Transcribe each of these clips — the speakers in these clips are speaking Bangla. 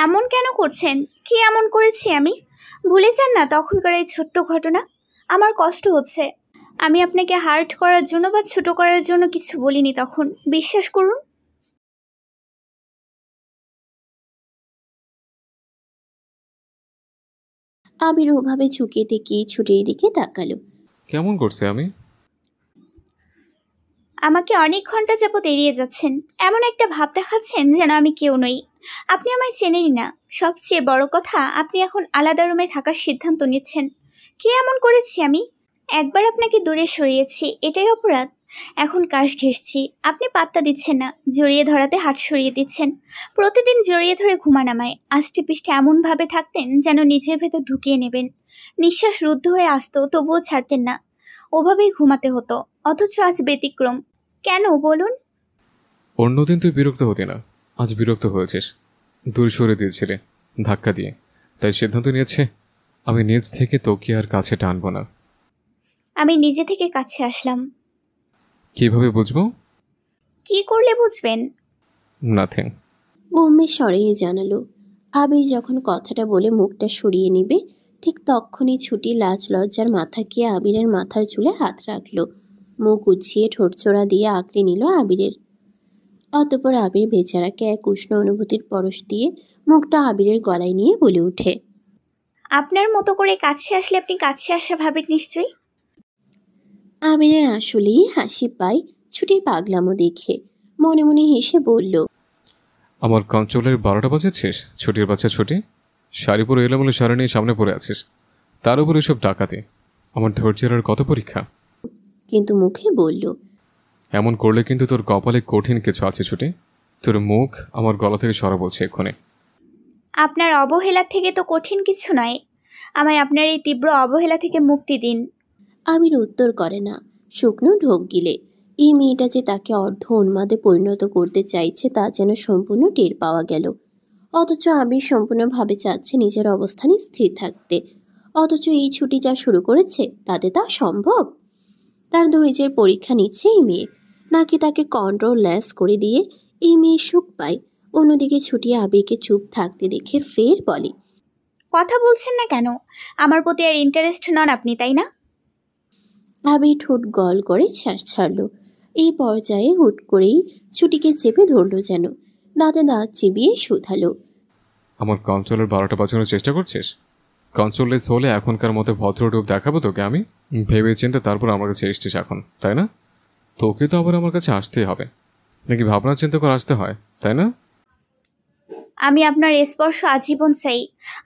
এমন কেন করছেন? কি এমন করেছি আমি? ভুলে যান না তখনকার এই ছোট্ট ঘটনা। আমার কষ্ট হচ্ছে। আমি আপনাকে হার্ট করার জন্য বা ছোট করার জন্য কিছু বলিনি তখন, বিশ্বাস করুন। আবির ওভাবে ঝুঁকে তাকিয়ে ছুটির দিকে তাকালো। কেমন করছে আমি? আমাকে অনেক ঘন্টা যাবত এড়িয়ে যাচ্ছেন। এমন একটা ভাব দেখাচ্ছেন যেন আমি কেউ নই। আপনি আমায় চেনেনই না। সবচেয়ে বড় কথা, আপনি এখন আলাদা রুমে থাকার সিদ্ধান্ত নিচ্ছেন। কি এমন করেছি আমি? একবার আপনাকে দূরে সরিয়েছি, এটাই অপরাধ? এখন কাশ ঘেঁষছি, আপনি পাত্তা দিচ্ছেন না। জড়িয়ে ধরাতে হাত সরিয়ে দিচ্ছেন। প্রতিদিন জড়িয়ে ধরে ঘুমান আমায়। আষ্টে পিষ্টে এমনভাবে থাকতেন যেন নিজের ভেতর ঢুকিয়ে নেবেন। নিঃশ্বাস রুদ্ধ হয়ে আসতো, তবুও ছাড়তেন না। ওভাবেই ঘুমাতে হতো। অথচ আজ ব্যতিক্রম। কেন বলুন? অন্যদিন তুই বিরক্ত হতি না, আজ বিরক্ত হয়েছিস। দূর সরে দিয়েছিলে ধাক্কা দিয়ে, তাই সিদ্ধান্ত নিয়েছে আমি নিজ থেকে তোকে আর কাছে টানবো না। আমি নিজে থেকে কাছে আসলাম। কিভাবে বুঝবো? কি করলে বুঝবেন? নাথিং। গম্ভীর স্বরে জানালো। আবির যখন কথাটা বলে মুখটা সরিয়ে নিবে, ঠিক তখনই ছুটি লাজ লজ্জার মাথা গিয়ে আবিরের মাথার চুলে হাত রাখলো। মুখ উছিয়ে ঠোঁটচোরা দিয়ে আঁকড়ে নিল আবিরের। অতঃপর আবির বেচারাকে এক উষ্ণ অনুভূতির পরশ দিয়ে মুখটা আবিরের গলায় নিয়ে বলে ওঠে, আপনার মতো করে কাছে আসলে আপনি কাছে আসা ভাবেন নিশ্চয়ই। আবিরের আসলেই হাসি পায় ছুটির পাগলামো দেখে। মনে মনে হেসে বলল, আমার কঞ্চলের 12টা বাজেছিস ছুটির বাচ্চা ছুটি। শাড়ি পরে এলোমেলো শাড়ি নিয়ে সামনে পড়ে আছিস, তার উপর এসব ডাকাতি। আমার ধৈর্যের আর কত পরীক্ষা। কিন্তু মুখে বলল, এমন করলে কিন্তু তোর কপালে কঠিন কিছু আছে ছুটি। তোর মুখ আমার গলা থেকে সরা বলছে এক্ষুনি। আপনার অবহেলা থেকে তো কঠিন কিছু নয়। আমায় আপনার এই তীব্র অবহেলা থেকে মুক্তি দিন। আবির উত্তর করে না, শুকনো ঢোক গিলে। এই মেয়েটা যে তাকে অর্ধ উন্মাদে পরিণত করতে চাইছে তা যেন সম্পূর্ণ টের পাওয়া গেল। অথচ আবির সম্পূর্ণভাবে চাচ্ছে নিজের অবস্থানে স্থির থাকতে। অথচ এই ছুটি যা শুরু করেছে তাতে তা সম্ভব? তার ধৈর্যের পরীক্ষা নিচ্ছে এই মেয়ে, নাকি তাকে কন্ট্রোল লেস করে দিয়ে এই মেয়ে সুখ পায়? অন্যদিকে ছুটি আবিরকে চুপ থাকতে দেখে ফের বলে, কথা বলছেন না কেন? আমার প্রতি আর ইন্টারেস্ট নন আপনি, তাই না? আবির ঠোঁট গল করে শ্বাস ছাড়ল। এই পর্যায়ে হুট করেই ছুটিকে চেপে ধরল যেন, দাঁতে দাঁত চিবিয়ে শুধালো, আমার কঞ্চলের 12টা বাজানোর চেষ্টা করছিস? কঞ্চললেস হলে এখনকার মতো ভদ্র রূপ দেখাবো তোকে আমি? ভেবে চিন্তে তারপর আমার কাছে এসছিস এখন, তাই না? তোকে তো আবার আমার কাছে আসতেই হবে, নাকি ভাবনা চিন্তা করে আসতে হয়, তাই না? আমি আপনার স্পর্শ আজীবন চাই।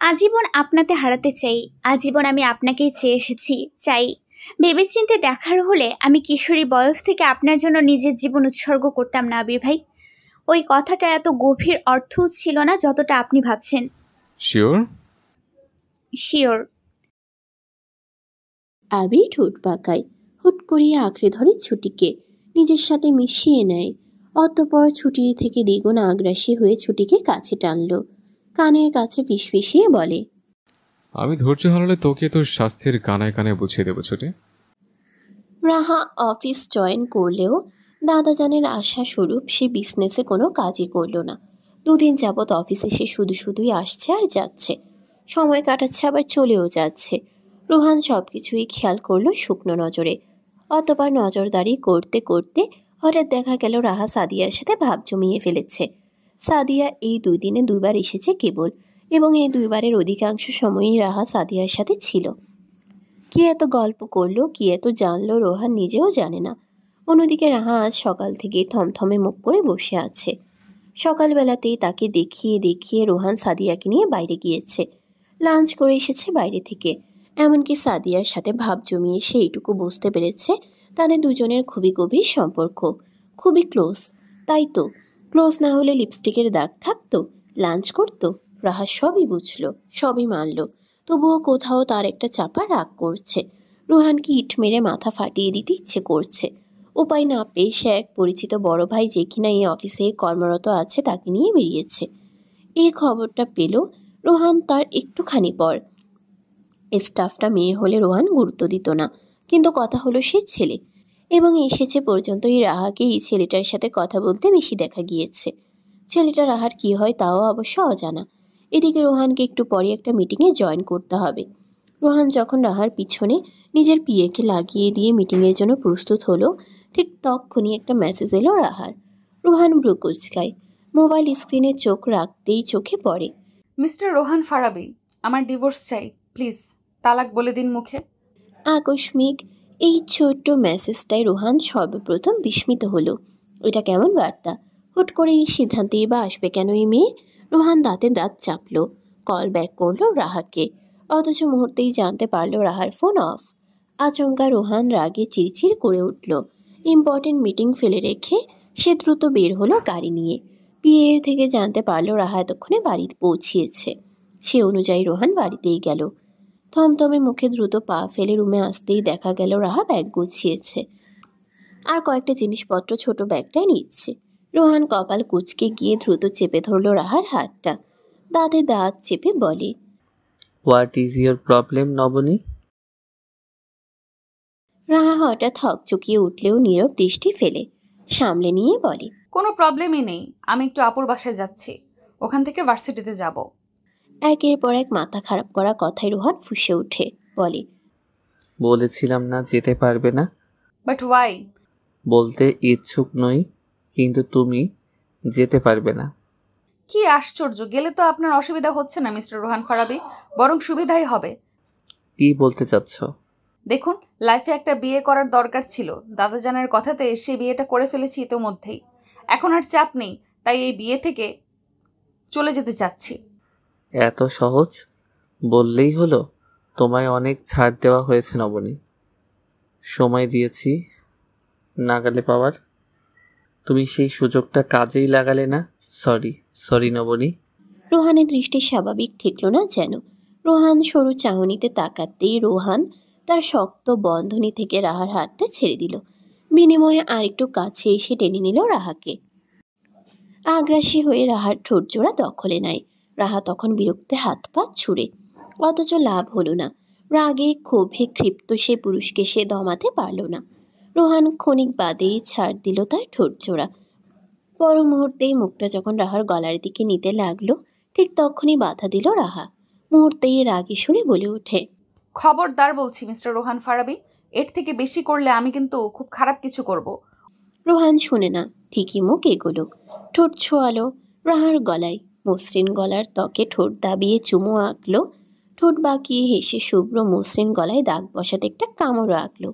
আজীবন আপনাতে হারাতে চাই। আজীবন আমি আপনাকেই চেয়ে এসেছি, চাই। ভেবেচিন্তে দেখার হলে আমি কিশোরী বয়স থেকে আপনার জন্য নিজের জীবন উৎসর্গ করতাম না আবির ভাই। ওই কথাটা এত গভীর অর্থও ছিল না যতটা আপনি ভাবছেন। শিওর? শিওর। আবির ঠোঁট পাকায়, হুট করিয়ে আঁকড়ে ধরে ছুটিকে, নিজের সাথে মিশিয়ে নেয়। অতঃপর ছুটি থেকে দ্বিগুণ আগ্রাসী হয়ে ছুটিকে কাছে টানল, কানের কাছে ফিসফিসিয়ে বলে, আমি ধৈর্য হারালে তোকে তোর স্বাস্থ্যের কানায় কানায় বুঝিয়ে দেবো ছুটি। রাহা অফিস জয়েন করলেও দাদাজানের আশা স্বরূপ সে বিজনেসে কোনো কাজই করলো না। 2 দিন যাবৎ অফিসে সে শুধু শুধুই আসছে আর যাচ্ছে, সময় কাটাচ্ছে আবার চলেও যাচ্ছে। রোহান সব কিছুই খেয়াল করলো শুকনো নজরে। অতবার নজরদারি করতে করতে হঠাৎ দেখা গেল রাহা সাদিয়ার সাথে ভাব জমিয়ে ফেলেছে। সাদিয়া এই 2 দিনে 2বার এসেছে কেবল, এবং এই 2বারের অধিকাংশ সময়ই রাহা সাদিয়ার সাথে ছিল। কি এত গল্প করলো, কি এত জানলো, রোহান নিজেও জানে না। অন্যদিকে রাহা আজ সকাল থেকে থমথমে মুখ করে বসে আছে। সকালবেলাতেই তাকে দেখিয়ে দেখিয়ে রোহান সাদিয়াকে নিয়ে বাইরে গিয়েছে, লাঞ্চ করে এসেছে বাইরে থেকে। এমনকি সাদিয়ার সাথে ভাব জমিয়ে সে এইটুকু বুঝতে পেরেছে তাদের দুজনের খুবই গভীর সম্পর্ক, খুবই ক্লোজ। তাই তো, ক্লোজ না হলে লিপস্টিকের দাগ থাকতো? লাঞ্চ করতো? রাহা সবই বুঝলো, সবই মানল। তবুও কোথাও তার একটা চাপা রাগ করছে। রোহানকে ইট মেরে মাথা ফাটিয়ে দিতে ইচ্ছে করছে। উপায় না পেয়ে সে এক পরিচিত বড় ভাই যে কিনা এই অফিসে কর্মরত আছে তাকে নিয়ে বেরিয়েছে। এই খবরটা পেল রোহান তার একটুখানি পর। স্টাফটা মেয়ে হলে রোহান গুরুত্ব দিত না, কিন্তু কথা হলো সে ছেলে, এবং এসেছে পর্যন্ত এই রাহাকে এই ছেলেটার সাথে কথা বলতে বেশি দেখা গিয়েছে। ছেলেটা রাহার কি হয় তাও অবশ্য অজানা। এদিকে রোহানকে একটু পরে একটা মিটিংয়ে জয়েন করতে হবে। রোহান যখন রাহার পিছনে নিজের পিএকে লাগিয়ে দিয়ে মিটিংয়ের জন্য প্রস্তুত হলো, ঠিক তখনই একটা মেসেজ এলো রাহার। রোহান ভ্রু কুঁচকায়, মোবাইল স্ক্রিনে চোখ রাখতেই চোখে পড়ে। মিস্টার রোহান ফারাবি, আমার ডিভোর্স চাই, প্লিজ তালাক বলে দিন মুখে। আকস্মিক এই ছোট্ট মেসেজটাই রোহান সর্বপ্রথম বিস্মিত হলো। এটা কেমন বার্তা? হুট করে এই সিদ্ধান্তেই বা আসবে কেন এই মেয়ে? রোহান দাঁতে দাঁত চাপলো, কল ব্যাক করলো রাহাকে, অথচ মুহূর্তেই জানতে পারলো রাহার ফোন অফ। আচমকা রোহান রাগে চিরচির করে উঠল। ইম্পর্টেন্ট মিটিং ফেলে রেখে সে দ্রুত বের হলো গাড়ি নিয়ে। বিয়ের থেকে জানতে পারলো রাহা এতক্ষণে বাড়িতে পৌঁছিয়েছে। সে অনুযায়ী রোহান বাড়িতেই গেল। থমথমে মুখে দ্রুত পা ফেলে রুমে আসতেই দেখা গেল রাহা ব্যাগ গুছিয়েছে আর কয়েকটা জিনিসপত্র ছোট ব্যাগটায় নিচ্ছে। রোহান কপাল কুঁচকে গিয়ে দ্রুত চেপে ধরল রাহার হাতটা, দাঁতে দাঁত চেপে বলে, হোয়াট ইজ ইয়োর প্রবলেম নবনী? রাহা হঠাৎ হকচকিয়ে উঠলেও নীরব দৃষ্টি ফেলে সামলে নিয়ে বলে, কোনো প্রবলেমই নেই, আমি একটু আপুর বাসায় যাচ্ছি, ওখান থেকে ভার্সিটিতে যাব। একের পর এক মাথা খারাপ করা কথায় রোহান ফুঁসে উঠে বলে, বলেছিলাম না যেতে পারবে না? But why? বলতে ইচ্ছুক নই, কিন্তু তুমি যেতে পারবে না। কি আশ্চর্য, গেলে তো আপনার অসুবিধা হচ্ছে না মিস্টার রোহান ফারাবি, বরং সুবিধাই হবে। কি বলতে চাচ্ছ? দেখুন, লাইফে একটা বিয়ে করার দরকার ছিল, দাদাজানের কথাতে সেই বিয়েটা করে ফেলেছি ইতোমধ্যেই। এখন আর চাপ নেই, তাই এই বিয়ে থেকে চলে যেতে চাচ্ছি। এত সহজ বললেই হলো? তোমায় অনেক ছাড় দেওয়া হয়েছে নবনী, সময় দিয়েছি নাগালে পাওয়ার, তুমি সেই সুযোগটা কাজেই লাগালে না। সরি নবনী। রোহানের দৃষ্টি স্বাভাবিক ঠেকল না যেন। রোহান সরু চাহনিতে তাকাতেই রোহান তার শক্ত বন্ধনী থেকে রাহার হাতটা ছেড়ে দিল। বিনিময়ে আরেকটু কাছে এসে টেনে নিল রাহাকে। আগ্রাসী হয়ে রাহার ঠোঁট জোড়া দখলে নেয়। রাহা তখন বিরক্তে হাত পা ছুড়ে, অথচ লাভ হলো না। রাগে ক্ষোভে ক্ষিপ্ত সে পুরুষকে সে দমাতে পারল না। রোহান ক্ষণিক বাদেই ছাড় দিল তার ঠোঁট জোড়া। পর মুহূর্তেই মুখটা যখন রাহার গলার দিকে নিতে লাগলো, ঠিক তখনই বাধা দিল রাহা। মুহূর্তেই রাগী সুরে বলে ওঠে, খবরদার বলছি মিস্টার রোহান ফারাবি, এর থেকে বেশি করলে আমি কিন্তু খুব খারাপ কিছু করব। রোহান শুনে না, ঠিকই মুখ এগোলো, ঠোঁট ছোঁয়ালো রাহার গলায়। মসৃণ গলার ত্বকে ঠোঁট দাবিয়ে চুমু আঁকলো, ঠোঁট বাঁকিয়ে হেসে শুভ্র মসৃণ গলায় দাগ বসাতে একটা কামড় আঁকলো।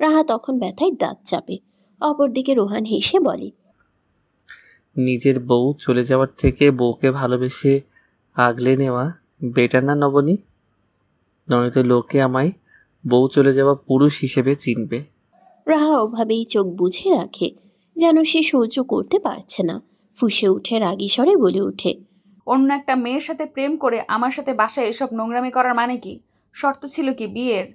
রাহা তখন ব্যথায় দাঁত চাপে। অপরদিকে রোহান হেসে বলে, নিজের বউ চলে যাওয়ার থেকে বউকে ভালোবেসে আগলে নেওয়া বেটার না নবনী? নয়তো লোকে আমায় বউ চলে যাওয়া পুরুষ হিসেবে চিনবে। রাহা ওভাবেই চোখ বুঝে রাখে, যেন সে সহ্য করতে পারছে না। ফুঁসে উঠে রাগী স্বরে বলে ওঠে, অন্য একটা মেয়ের সাথে প্রেম করে আমার সাথে বাসায় এসব নোংরামি করার মানে কি? শর্ত ছিল কি বিয়ের?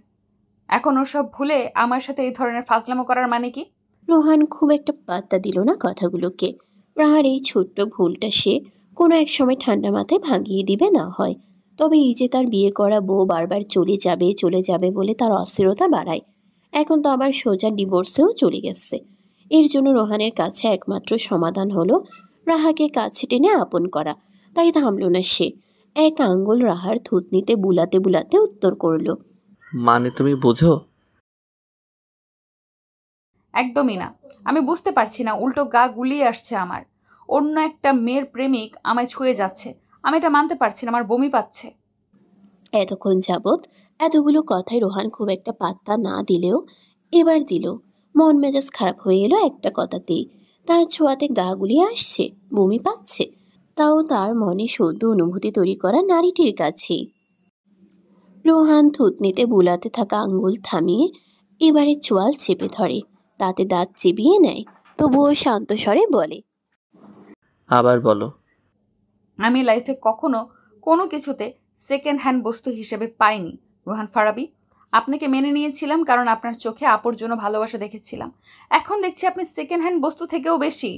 এখন ওসব ভুলে আমার সাথে এই ধরনের ফাজলামো করার মানে কি? রোহান খুব একটা পাত্তা দিল না কথাগুলোকে। রাহার এই ছোট্ট ভুলটা সে কোনো এক সময় ঠান্ডা মাথায় ভাঙিয়ে দিবে না হয়, তবে এই যে তার বিয়ে করা বউ বারবার চলে যাবে বলে তার অস্থিরতা বাড়ায়। এখন তো আবার সোজা ডিভোর্সেও চলে গেছে। এর জন্য রোহানের কাছে একমাত্র সমাধান হলো রাহাকে কাছে টেনে আপন করা। তাই থামল না সে, এক আঙ্গুল রাহার থুতনিতে বুলাতে বুলাতে উত্তর করল, মানে তুমি বোঝো? একদমই না। আমি বুঝতে পারছি না, উল্টো গা গুলিয়ে আসছে আমার। অন্য একটা মেয়ের প্রেমিক আমায় ছুঁয়ে যাচ্ছে, আমি এটা মানতে পারছি না, আমার বমি পাচ্ছে। এতক্ষণ যাবৎ এতগুলো কথায় রোহান খুব একটা পাত্তা না দিলেও এবার দিল। মন মেজাজ খারাপ হয়ে এলো একটা কথাতেই। তার ছোঁয়াতে গা গুলিয়ে আসছে, বমি পাচ্ছে, তাও তার মনে সদ্য অনুভূতি তৈরি করা নারীটির কাছে। রোহান থুতনিতে বুলাতে থাকা আঙ্গুল থামিয়ে এবারে চোয়াল চেপে ধরে, তাতে দাঁত চিবিয়ে নেয়, তবুও শান্ত স্বরে বলে, আবার বলো। আমি লাইফে কখনো কোনো কিছুতে সেকেন্ড হ্যান্ড বস্তু হিসেবে পাইনি রোহান ফারাবি। আপনাকে মেনে নিয়েছিলাম কারণ আপনার চোখে আপুর জন্য ভালোবাসা দেখেছিলাম। এখন দেখছি আপনি সেকেন্ড হ্যান্ড বস্তু থেকেও বেশি।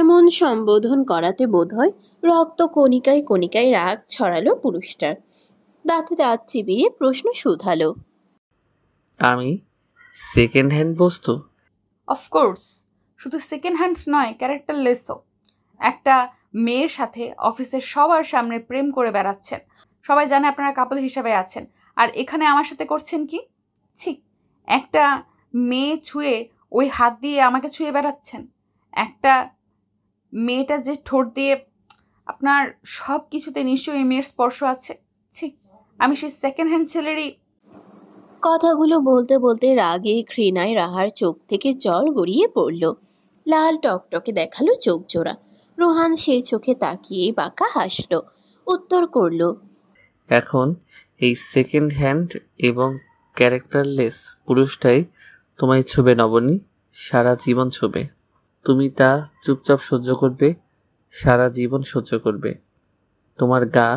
এমন সম্বোধন করাতে বোধহয় রক্ত কণিকায় কণিকায় রাগ ছড়ালো পুরুষটার। দাঁতে দাঁত চিবিয়ে প্রশ্ন শুধালো, আমি সেকেন্ড হ্যান্ড বস্তু? অফকোর্স, শুধু সেকেন্ড হ্যান্ডস নয়, ক্যারেক্টারলেসও। একটা মেয়ের সাথে অফিসের সবার সামনে প্রেম করে বেড়াচ্ছেন, সবাই জানে আপনারা কাপল হিসাবে আছেন, আর এখানে আমার সাথে করছেন কি? ছি, একটা মেয়ে ছুঁয়ে ওই হাত দিয়ে আমাকে ছুঁয়ে বেড়াচ্ছেন। একটা মেয়েটা যে ঠোঁট দিয়ে আপনার সব কিছুতে নিশ্চয়ই মেয়ের স্পর্শ আছে। ছি, আমি সেই সেকেন্ড হ্যান্ড ছেলেরই। কথাগুলো বলতে বলতে রাগে ঘৃণায় রাহার চোখ থেকে জল গড়িয়ে পড়ল। লাল টকটকে দেখালো চোখ জোড়া। রোহান সেই চোখে তাকিয়ে বাঁকা হাসল, উত্তর করল, এখন এই সেকেন্ড হ্যান্ড এবং ক্যারেক্টারলেস পুরুষটাই তোমায় ছুবে নবনী, সারা জীবন ছুবে। তুমি তা চুপচাপ সহ্য করবে, সারা জীবন সহ্য করবে। তোমার গা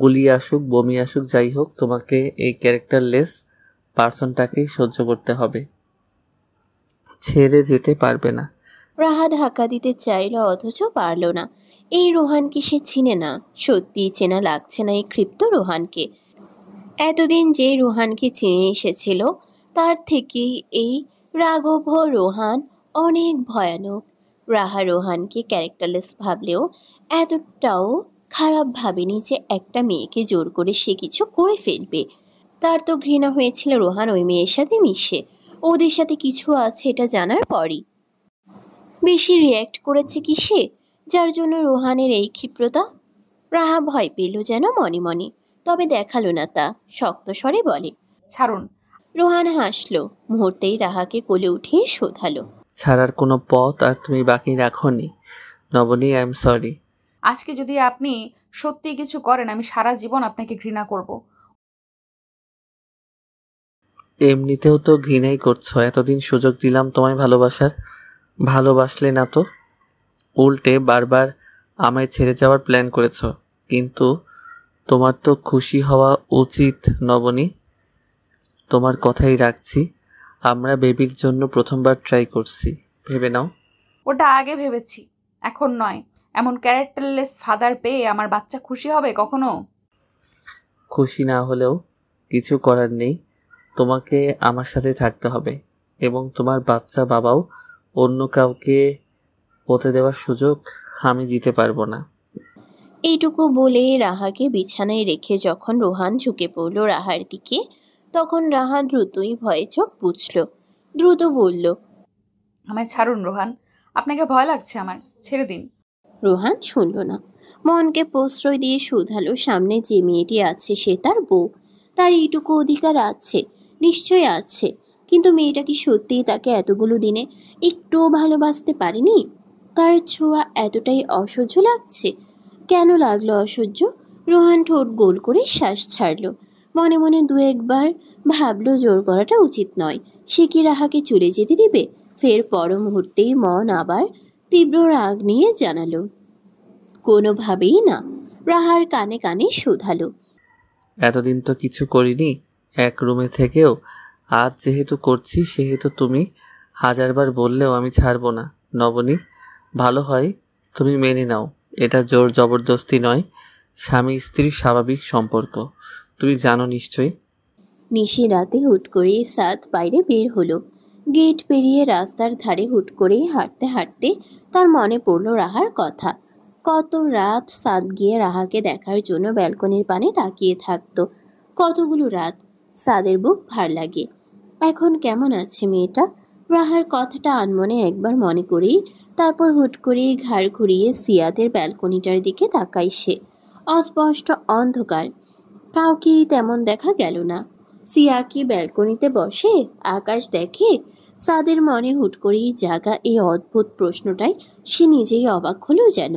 গুলিয়ে আসুক, বমি আসুক, যাই হোক, তোমাকে এই ক্যারেক্টারলেস পার্সনটাকেই সহ্য করতে হবে, ছেড়ে যেতে পারবে না। রাহা ধাক্কা দিতে চাইল, অথচ পারল না। এই রোহানকে সে চিনে না, সত্যিই চেনা লাগছে না এই ক্ষিপ্ত রোহানকে। এতদিন যে রোহানকে চিনে এসেছিল তার থেকে এই রাঘব রোহান অনেক ভয়ানক। রাহা রোহানকে ক্যারেক্টারলেস ভাবলেও এতটাও খারাপ ভাবেনি যে একটা মেয়েকে জোর করে সে কিছু করে ফেলবে। তার তো ঘৃণা হয়েছিল রোহান ওই মেয়ের সাথে মিশে, ওদের সাথে কিছু আছে এটা জানার পরই। বেশি রিয়্যাক্ট করেছে কি সে, যার জন্য রোহানের এই ক্ষিপ্রতা? রাহা ভয় পেল যেন মনে মনে, তবে দেখালো না তা, শক্ত স্বরে বলে, ছাড়ুন। রোহান হাসল, মুহূর্তেই রাহাকে কোলে উঠিয়ে শোধালো, ছাড়ার কোনো পথ আর তুমি বাকি রাখোনি নবনী, আই এম সরি। আজকে যদি আপনি সত্যি কিছু করেন, আমি সারা জীবন আপনাকে ঘৃণা করব। এমনিতেও তো ঘৃণাই করছো, এতদিন সুযোগ দিলাম তোমায় ভালোবাসার, ভালোবাসলে না তো উল্টে বারবার আমায় ছেড়ে যাওয়ার প্ল্যান করেছো। কিন্তু তোমার তো খুশি হওয়া উচিত নবনী। তোমার কথাই রাখছি, আমরা বেবির জন্য প্রথমবার ট্রাই করছি, ভেবে নাও। ওটা আগে ভেবেছি, এখন নয়। এমন ক্যারেক্টারলেস ফাদার পেয়ে আমার বাচ্চা খুশি হবে কখনো? খুশি না হলেও কিছু করার নেই, তোমাকে আমার সাথে থাকতে হবে, এবং তোমার বাচ্চা বাবাও অন্য কাউকে হতে দেওয়ার সুযোগ আমি দিতে পারবো না। এইটুকু বলে রাহাকে বিছানায় রেখে যখন রোহান ঝুঁকে পড়ল রাহার দিকে, তখন রাহা দ্রুতই ভয়ে চোখ বুঝল, দ্রুত বলল, আমায় ছাড়ুন রোহান, আপনাকে ভয় লাগছে আমার, ছেড়ে দিন। রোহান শুনল না, মনকে প্রশ্রয় দিয়ে শুধালো, সামনে যে মেয়েটি আছে সে তার বউ, তার এইটুকু অধিকার আছে, নিশ্চয় আছে। কিন্তু মেয়েটা কি সত্যিই তাকে এতগুলো দিনে একটুও ভালোবাসতে পারেনি? তার ছোঁয়া এতটাই অসহ্য লাগছে। কেন লাগলো অসহ্য? রোহান ঠোঁট গোল করে শ্বাস ছাড়ল, মনে মনে দু একবার ভাবলো জোর করাটা উচিত নয়। সে কি রাহাকে চলে যেতে দিবে? ফের পর মুহূর্তেই মন আবার তীব্র রাগ নিয়ে জানালো, কোনোভাবেই না। রাহার কানে কানে শোধালো, এতদিন তো কিছু করিনি এক রুমে থেকেও, আজ যেহেতু করছি সেহেতু তুমি হাজারবার বললেও আমি ছাড়বো না নবনী। ভালো হয় তুমি মেনে নাও, এটা জোর জবরদস্তি নয়, স্বামী স্ত্রীর স্বাভাবিক সম্পর্ক, তুমি জানো নিশ্চয়ই। নিশি রাতে হুট করে সাদ বাইরে বের হলো। গেট পেরিয়ে রাস্তার ধারে হুট করে হাঁটতে হাঁটতে তার মনে পড়ল রাহার কথা। কত রাত সাদ গিয়ে রাহাকে দেখার জন্য ব্যালকনির পানে তাকিয়ে থাকতো। কতগুলো রাত। সাদের বুক ভার লাগে। এখন কেমন আছে মেয়েটা? রাহার কথাটা আনমনে একবার মনে করেই তারপর হুট করে ঘাড় ঘুরিয়ে সিয়াদের ব্যালকনিটার দিকে তাকায় সে। অস্পষ্ট অন্ধকার, কাউকেই তেমন দেখা গেল না। সিয়া কি ব্যালকনিতে বসে আকাশ দেখে? সাদের মনে হুট করেই জাগা এই অদ্ভুত প্রশ্নটাই সে নিজেই অবাক হলো যেন।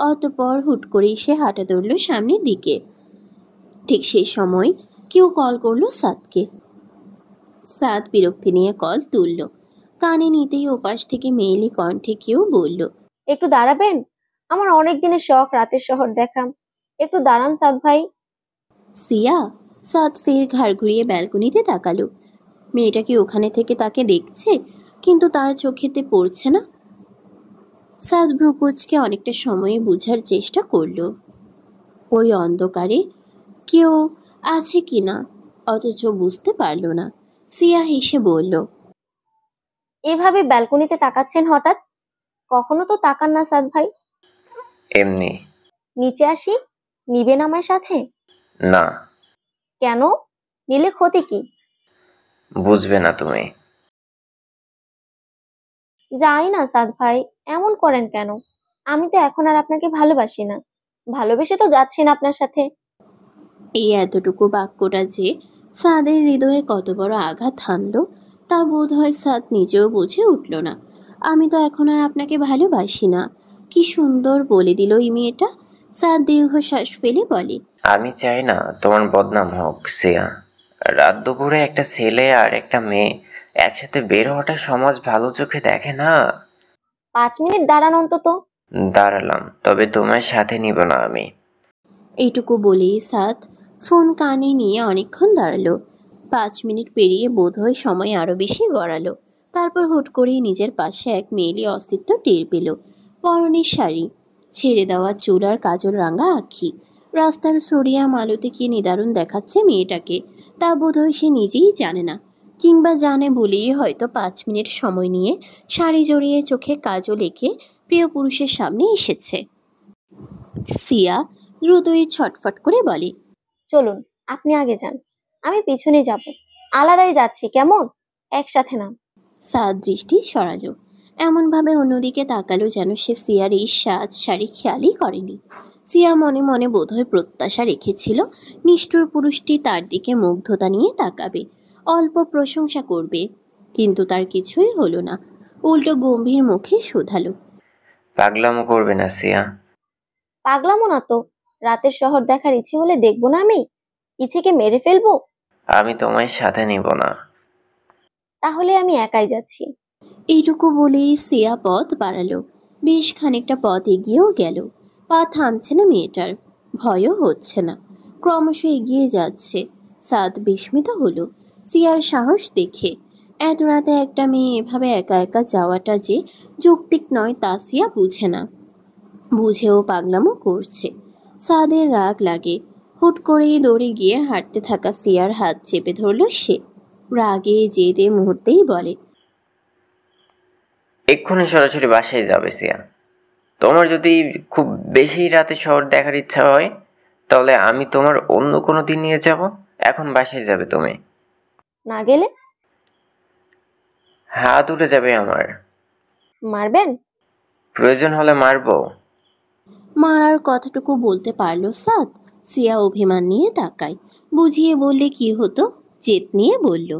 অতঃপর হুট করেই সে হাঁটা ধরল সামনের দিকে। ঠিক সেই সময় কেউ কল করলো সাদকে। সাদ বিরক্তি নিয়ে কল তুলল। কানে নিতেই ওপাশ থেকে মেয়েলি কণ্ঠে কেউ বলল, একটু দাঁড়াবেন? আমার অনেক দিনের শখ রাতের শহর দেখাম, একটু দাঁড়ান সাদ ভাই। সিয়া? সাদ ফের ঘাড় ঘুরিয়ে ব্যালকনিতে তাকালো। মেয়েটা কি ওখানে থেকে তাকে দেখছে, কিন্তু তার চোখেতে পড়ছে না। সাদ ভ্রুকুচকে অনেকটা সময়ে বুঝার চেষ্টা করলো ওই অন্ধকারে কেউ আছে কিনা, অথচ বুঝতে পারল না। সিয়া হেসে বলল, এভাবে ব্যালকনিতে তাকাচ্ছেন হঠাৎ? কখনো তো তাকান না সাদ ভাই। এমনি। নিচে আসি, নিবেন আমার সাথে? না, কেন? নিলে ক্ষতি কি? বুঝবে না তুমি। যাই না সাদ ভাই, এমন করেন কেন? আমি তো এখন আর আপনাকে ভালোবাসি না। ভালোবেসে তো যাচ্ছি না আপনার সাথে। এই এতটুকু বাক্যটা যে সাদের হৃদয়ে কত বড় আঘাত হানলো তা বোধ হয় সাদ নিজেও বুঝে উঠল না। আমি তো এখন আর আপনাকে ভালোবাসি না। কি সুন্দর বলে দিল এই মেয়েটা। সাদ দীর্ঘশ্বাস ফেলে বলে, আমি চাই না তোমার বদনাম হোক সিয়া। রাত দুপুরে একটা ছেলে আর একটা মেয়ে একসাথে বের হওয়াটা সমাজ ভালো চোখে দেখে না। 5 মিনিট দাঁড়ান অন্তত। দাঁড়ালাম, তবে তোমার সাথে নিব না আমি। এইটুকু বলেই সাদ ফোন কানে নিয়ে অনেকক্ষণ দাঁড়ালো। 5 মিনিট পেরিয়ে বোধহয় সময় আরো বেশি গড়ালো। তারপর হুট করেই নিজের পাশে এক মেয়েলি অস্তিত্ব টের পেল। পরনের শাড়ি, ছেড়ে দেওয়া চুল আর কাজল রাঙা আঁখি। রাস্তার সোরিয়াম আলোতে কি নিদারুণ দেখাচ্ছে মেয়েটাকে তা বোধহয় সে নিজেই জানে না, কিংবা জানে বলেই হয়তো 5 মিনিট সময় নিয়ে শাড়ি জড়িয়ে চোখে কাজল এঁকে প্রিয় পুরুষের সামনে এসেছে। সিয়া দ্রুতই ছটফট করে বলে, চলুন, আপনি আগে যান, আমি পিছনে যাব। আলাদাই যাচ্ছি, কেমন? একসাথে না। সাদ দৃষ্টি সরালো, এমনভাবে অন্যদিকে তাকালো যেন সে সিয়ার এই সাজ শাড়ি খেয়ালই করেনি। সিয়া মনে মনে বোধহয় প্রত্যাশা রেখেছিল নিষ্ঠুর পুরুষটি তার দিকে মুগ্ধতা নিয়ে তাকাবে, অল্প প্রশংসা করবে, কিন্তু তার কিছুই হলো না। উল্টো গম্ভীর মুখে শোধালো, পাগলামো করবে না সিয়া। পাগলামো না তো। রাতের শহর দেখার ইচ্ছে হলে দেখবো না আমি? ইচ্ছেকে মেরে ফেলবো? আমি তোমার সাথে নিব না। তাহলে আমি একাই যাচ্ছি। এইটুকু বলেই সিয়া পথ বাড়ালো। বেশ খানিকটা পথ এগিয়েও গেল। পা থামছে না মেয়েটার, ভয়ও হচ্ছে না, ক্রমশ এগিয়ে যাচ্ছে। সাদ বিস্মিত হলো সিয়ার সাহস দেখে। এত রাতে একটা মেয়ে এভাবে একা একা যাওয়াটা যে যৌক্তিক নয় তা সিয়া বুঝে না, বুঝেও পাগলামো করছে। সাদের রাগ লাগে। হুট করেই দৌড়ে গিয়ে হাঁটতে থাকা সিয়ার হাত চেপে ধরল সে। রাগে জেদে মুহূর্তেই বলে, এক্ষুনি সরাসরি বাসায় যাবে সিয়া। তোমার যদি খুব বেশি রাতে শহর দেখার ইচ্ছা হয় তাহলে আমি তোমার অন্য কোনো দিন নিয়ে যাব। এখন বাসায় যাবে তুমি। না গেলে? হাত উঠে যাবে আমার। মারবেন? প্রয়োজন হলে মারবো। মারার কথাটুকু বলতে পারল সাদ। সিয়া অভিমান নিয়ে তাকায়। বুঝিয়ে বললে কি হতো, জেদ নিয়ে বলল,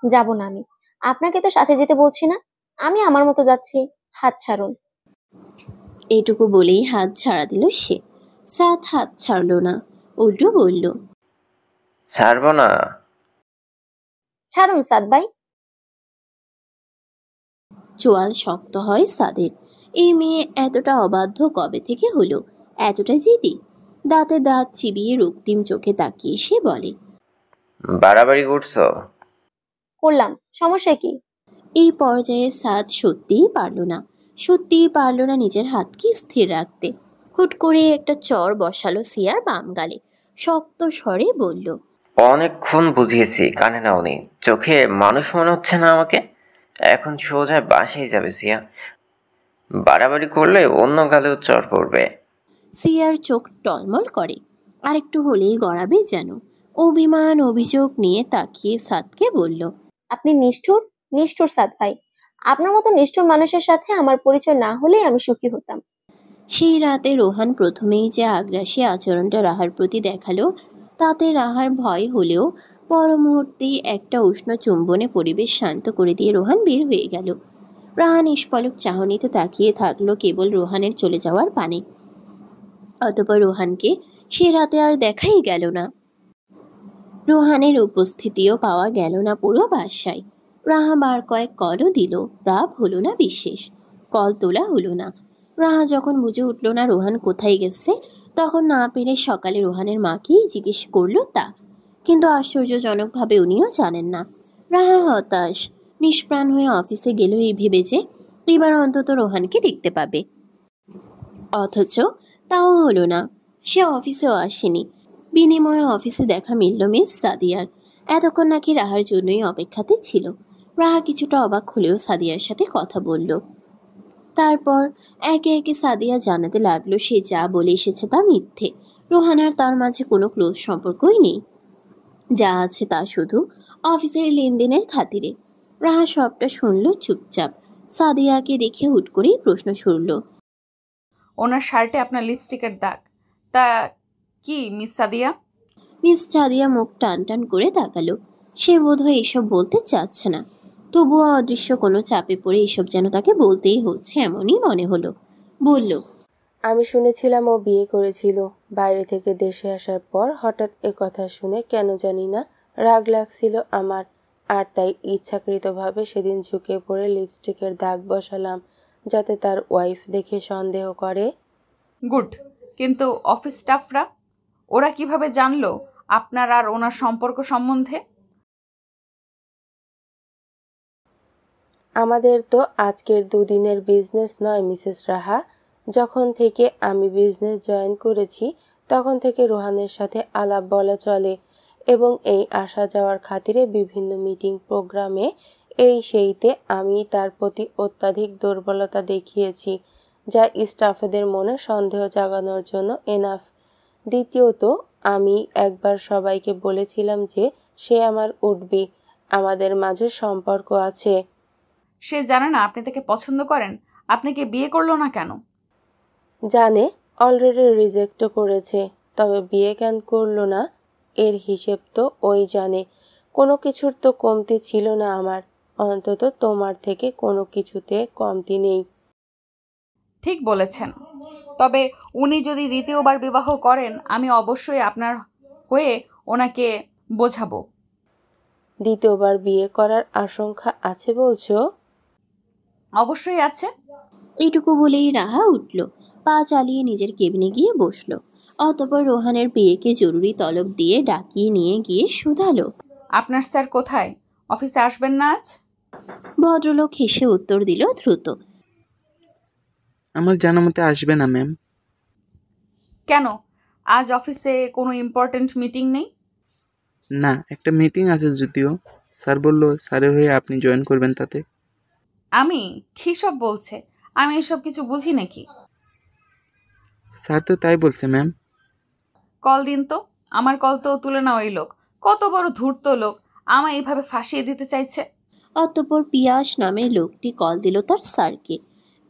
যাব না আমি। আপনাকে তো সাথে যেতে বলছি না, আমি আমার মতো যাচ্ছি। হাত ছাড়ুন। এটুকু বলেই হাত ছাড়া দিল সে। সাদ হাত ছাড়ল না, উল্টো বলল, ছাড়বো না। ছাড়ুন সাদ ভাই। চোয়াল শক্ত হয় সাদের। এই মেয়ে এতটা অবাধ্য কবে থেকে হলো, এতটা জেদি? দাঁতে দাঁত চিবিয়ে রক্তিম চোখে তাকিয়ে সে বলে, বাড়াবাড়ি করছো। করলাম, সমস্যা কি? এই পর্যায়ে সাদ সত্যিই পারল না নিজের হাতকে স্থির রাখতে। হুট করে একটা চর বসালো সিয়ার বাম গালে। শক্ত স্বরে বলল, অনেকক্ষণ বুঝিয়েছি, কানে নাওনি। চোখে মানুষ মনে হচ্ছে না আমাকে। এখন সোজা বাসায় যাবে সিয়া। বাড়াবাড়ি করলে অন্য গালেও চড় পড়বে। সিয়ার চোখ টলমল করে, আরেকটু হলেই গড়াবে যেন। অভিমান অভিযোগ নিয়ে তাকিয়ে সাদকে বলল, আপনি নিষ্ঠুর, নিষ্ঠুর সাদ ভাই। আপনার মতো নিষ্ঠুর মানুষের সাথে আমার পরিচয় না হলেই আমি সুখী হতাম। সেই রাতে রোহান প্রথমেই যে আগ্রাসী আচরণটা রাহার প্রতি দেখালো তাতে রাহার ভয় হলেও পর মুহূর্তেই একটা উষ্ণ চুম্বনে পরিবেশ শান্ত করে দিয়ে রোহান বের হয়ে গেল। রাহা নিষ্পলক চাহনিতে তাকিয়ে থাকলো কেবল রোহানের চলে যাওয়ার পানে। অতঃপর রোহানকে সে রাতে আর দেখাই গেল না। রোহানের উপস্থিতিও পাওয়া গেল না পুরো বাসায়। রাহা বার কয়েক কলও দিল, রাব হলো না বিশেষ। কল তোলা হলো না। রাহা যখন বুঝে উঠল না রোহান কোথায় গেছে, তখন না পেরে সকালে রোহানের মাকেই জিজ্ঞেস করলো তা। কিন্তু আশ্চর্যজনকভাবে উনিও জানেন না। রাহা হতাশ, নিষ্প্রাণ হয়ে অফিসে গেল এই ভেবে যে এবার অন্তত রোহানকে দেখতে পাবে। অথচ তাও হলো না। সে অফিসেও আসেনি। বিনিময়ে অফিসে দেখা মিলল মিস সাদিয়ার। এতক্ষণ নাকি রাহার জন্যই অপেক্ষাতে ছিল। রাহা কিছুটা অবাক হলেও সাদিয়ার সাথে কথা বলল। তারপর একে একে সাদিয়া জানাতে লাগলো সে যা বলে এসেছে তা মিথ্যে। রোহান আর তার মাঝে কোনো ক্লোজ সম্পর্কই নেই, যা আছে তা শুধু অফিসের লেনদেনের খাতিরে। রাহা সবটা শুনল চুপচাপ। সাদিয়াকে দেখে হুট করেই প্রশ্ন ছুড়ল, ওনার শার্টে আপনার লিপস্টিকের দাগ, তা কি মিস সাদিয়া? মিস সাদিয়া মুখ টান টান করে তাকালো। সে বোধহয় এসব বলতে চাচ্ছে না, তবুও অদৃশ্য কোনো চাপে পড়ে এসব যেন তাকে বলতেই হচ্ছে এমনই মনে হলো। বলল, আমি শুনেছিলাম ও বিয়ে করেছিল। বাইরে থেকে দেশে আসার পর হঠাৎ এ কথা শুনে কেন জানি না রাগ লাগছিল আমার, আর তাই ইচ্ছাকৃতভাবে সেদিন ঝুঁকে পড়ে লিপস্টিকের দাগ বসালাম, যাতে তার ওয়াইফ দেখে সন্দেহ করে। গুড, কিন্তু অফিস স্টাফরা ওরা কিভাবে জানলো আপনার আর ওনার সম্পর্ক সম্বন্ধে? আমাদের তো আজকের দুদিনের বিজনেস নয় মিসেস রাহা। যখন থেকে আমি বিজনেস জয়েন করেছি তখন থেকে রোহানের সাথে আলাপ বলা চলে, এবং এই আসা যাওয়ার খাতিরে বিভিন্ন মিটিং প্রোগ্রামে এই সেইতে আমি তার প্রতি অত্যাধিক দুর্বলতা দেখিয়েছি, যা স্টাফেদের মনে সন্দেহ জাগানোর জন্য এনাফ। দ্বিতীয়ত, আমি একবার সবাইকে বলেছিলাম যে সে আমার উঠবি, আমাদের মাঝে সম্পর্ক আছে। সে জানে না আপনি তাকে পছন্দ করেন, আপনাকে বিয়ে করলো না কেন? জানে, অলরেডি রিজেক্টও করেছে, তবে বিয়ে কেন করলো না এর হিসেব তো ওই জানে। কোনো কিছুর তো কমতি ছিল না আমার, অন্তত তোমার থেকে কোনো কিছুতে কমতি নেই। ঠিক বলেছেন, তবে উনি যদি দ্বিতীয়বার বিবাহ করেন আমি অবশ্যই আপনার হয়ে ওনাকে বোঝাবো। দ্বিতীয়বার বিয়ে করার আশঙ্কা আছে বলছো? অবশ্যই আছে। এইটুকু বলেই রাহা উঠল, পা চালিয়ে নিজের কেবিনে গিয়ে বসল। অতঃপর রোহানের বিয়েকে জরুরি তলব দিয়ে ডাকিয়ে নিয়ে গিয়ে শুধালো, আপনার স্যার কোথায়? অফিসে আসবেন না আজ? ভদ্রলোক হেসে উত্তর দিল দ্রুত, আমার জানা মতে আসবে না ম্যাম। কেন, আজ অফিসে কোনো ইম্পর্ট্যান্ট মিটিং নেই? না, একটা মিটিং আছে যদিও। স্যার বলল স্যারের হয়ে আপনি জয়েন করবেন তাতে। আমি কী সব বলছে? আমি এসব কিছু বুঝি নাকি? স্যার তো তাই বলছে ম্যাম। কল দিন তো। আমার কল তো তুলে না ওই লোক। কত বড় ধূর্ত লোক, আমায় এইভাবে ফাঁসিয়ে দিতে চাইছে। অতঃপর পিয়াস নামের লোকটি কল দিল তার স্যারকে।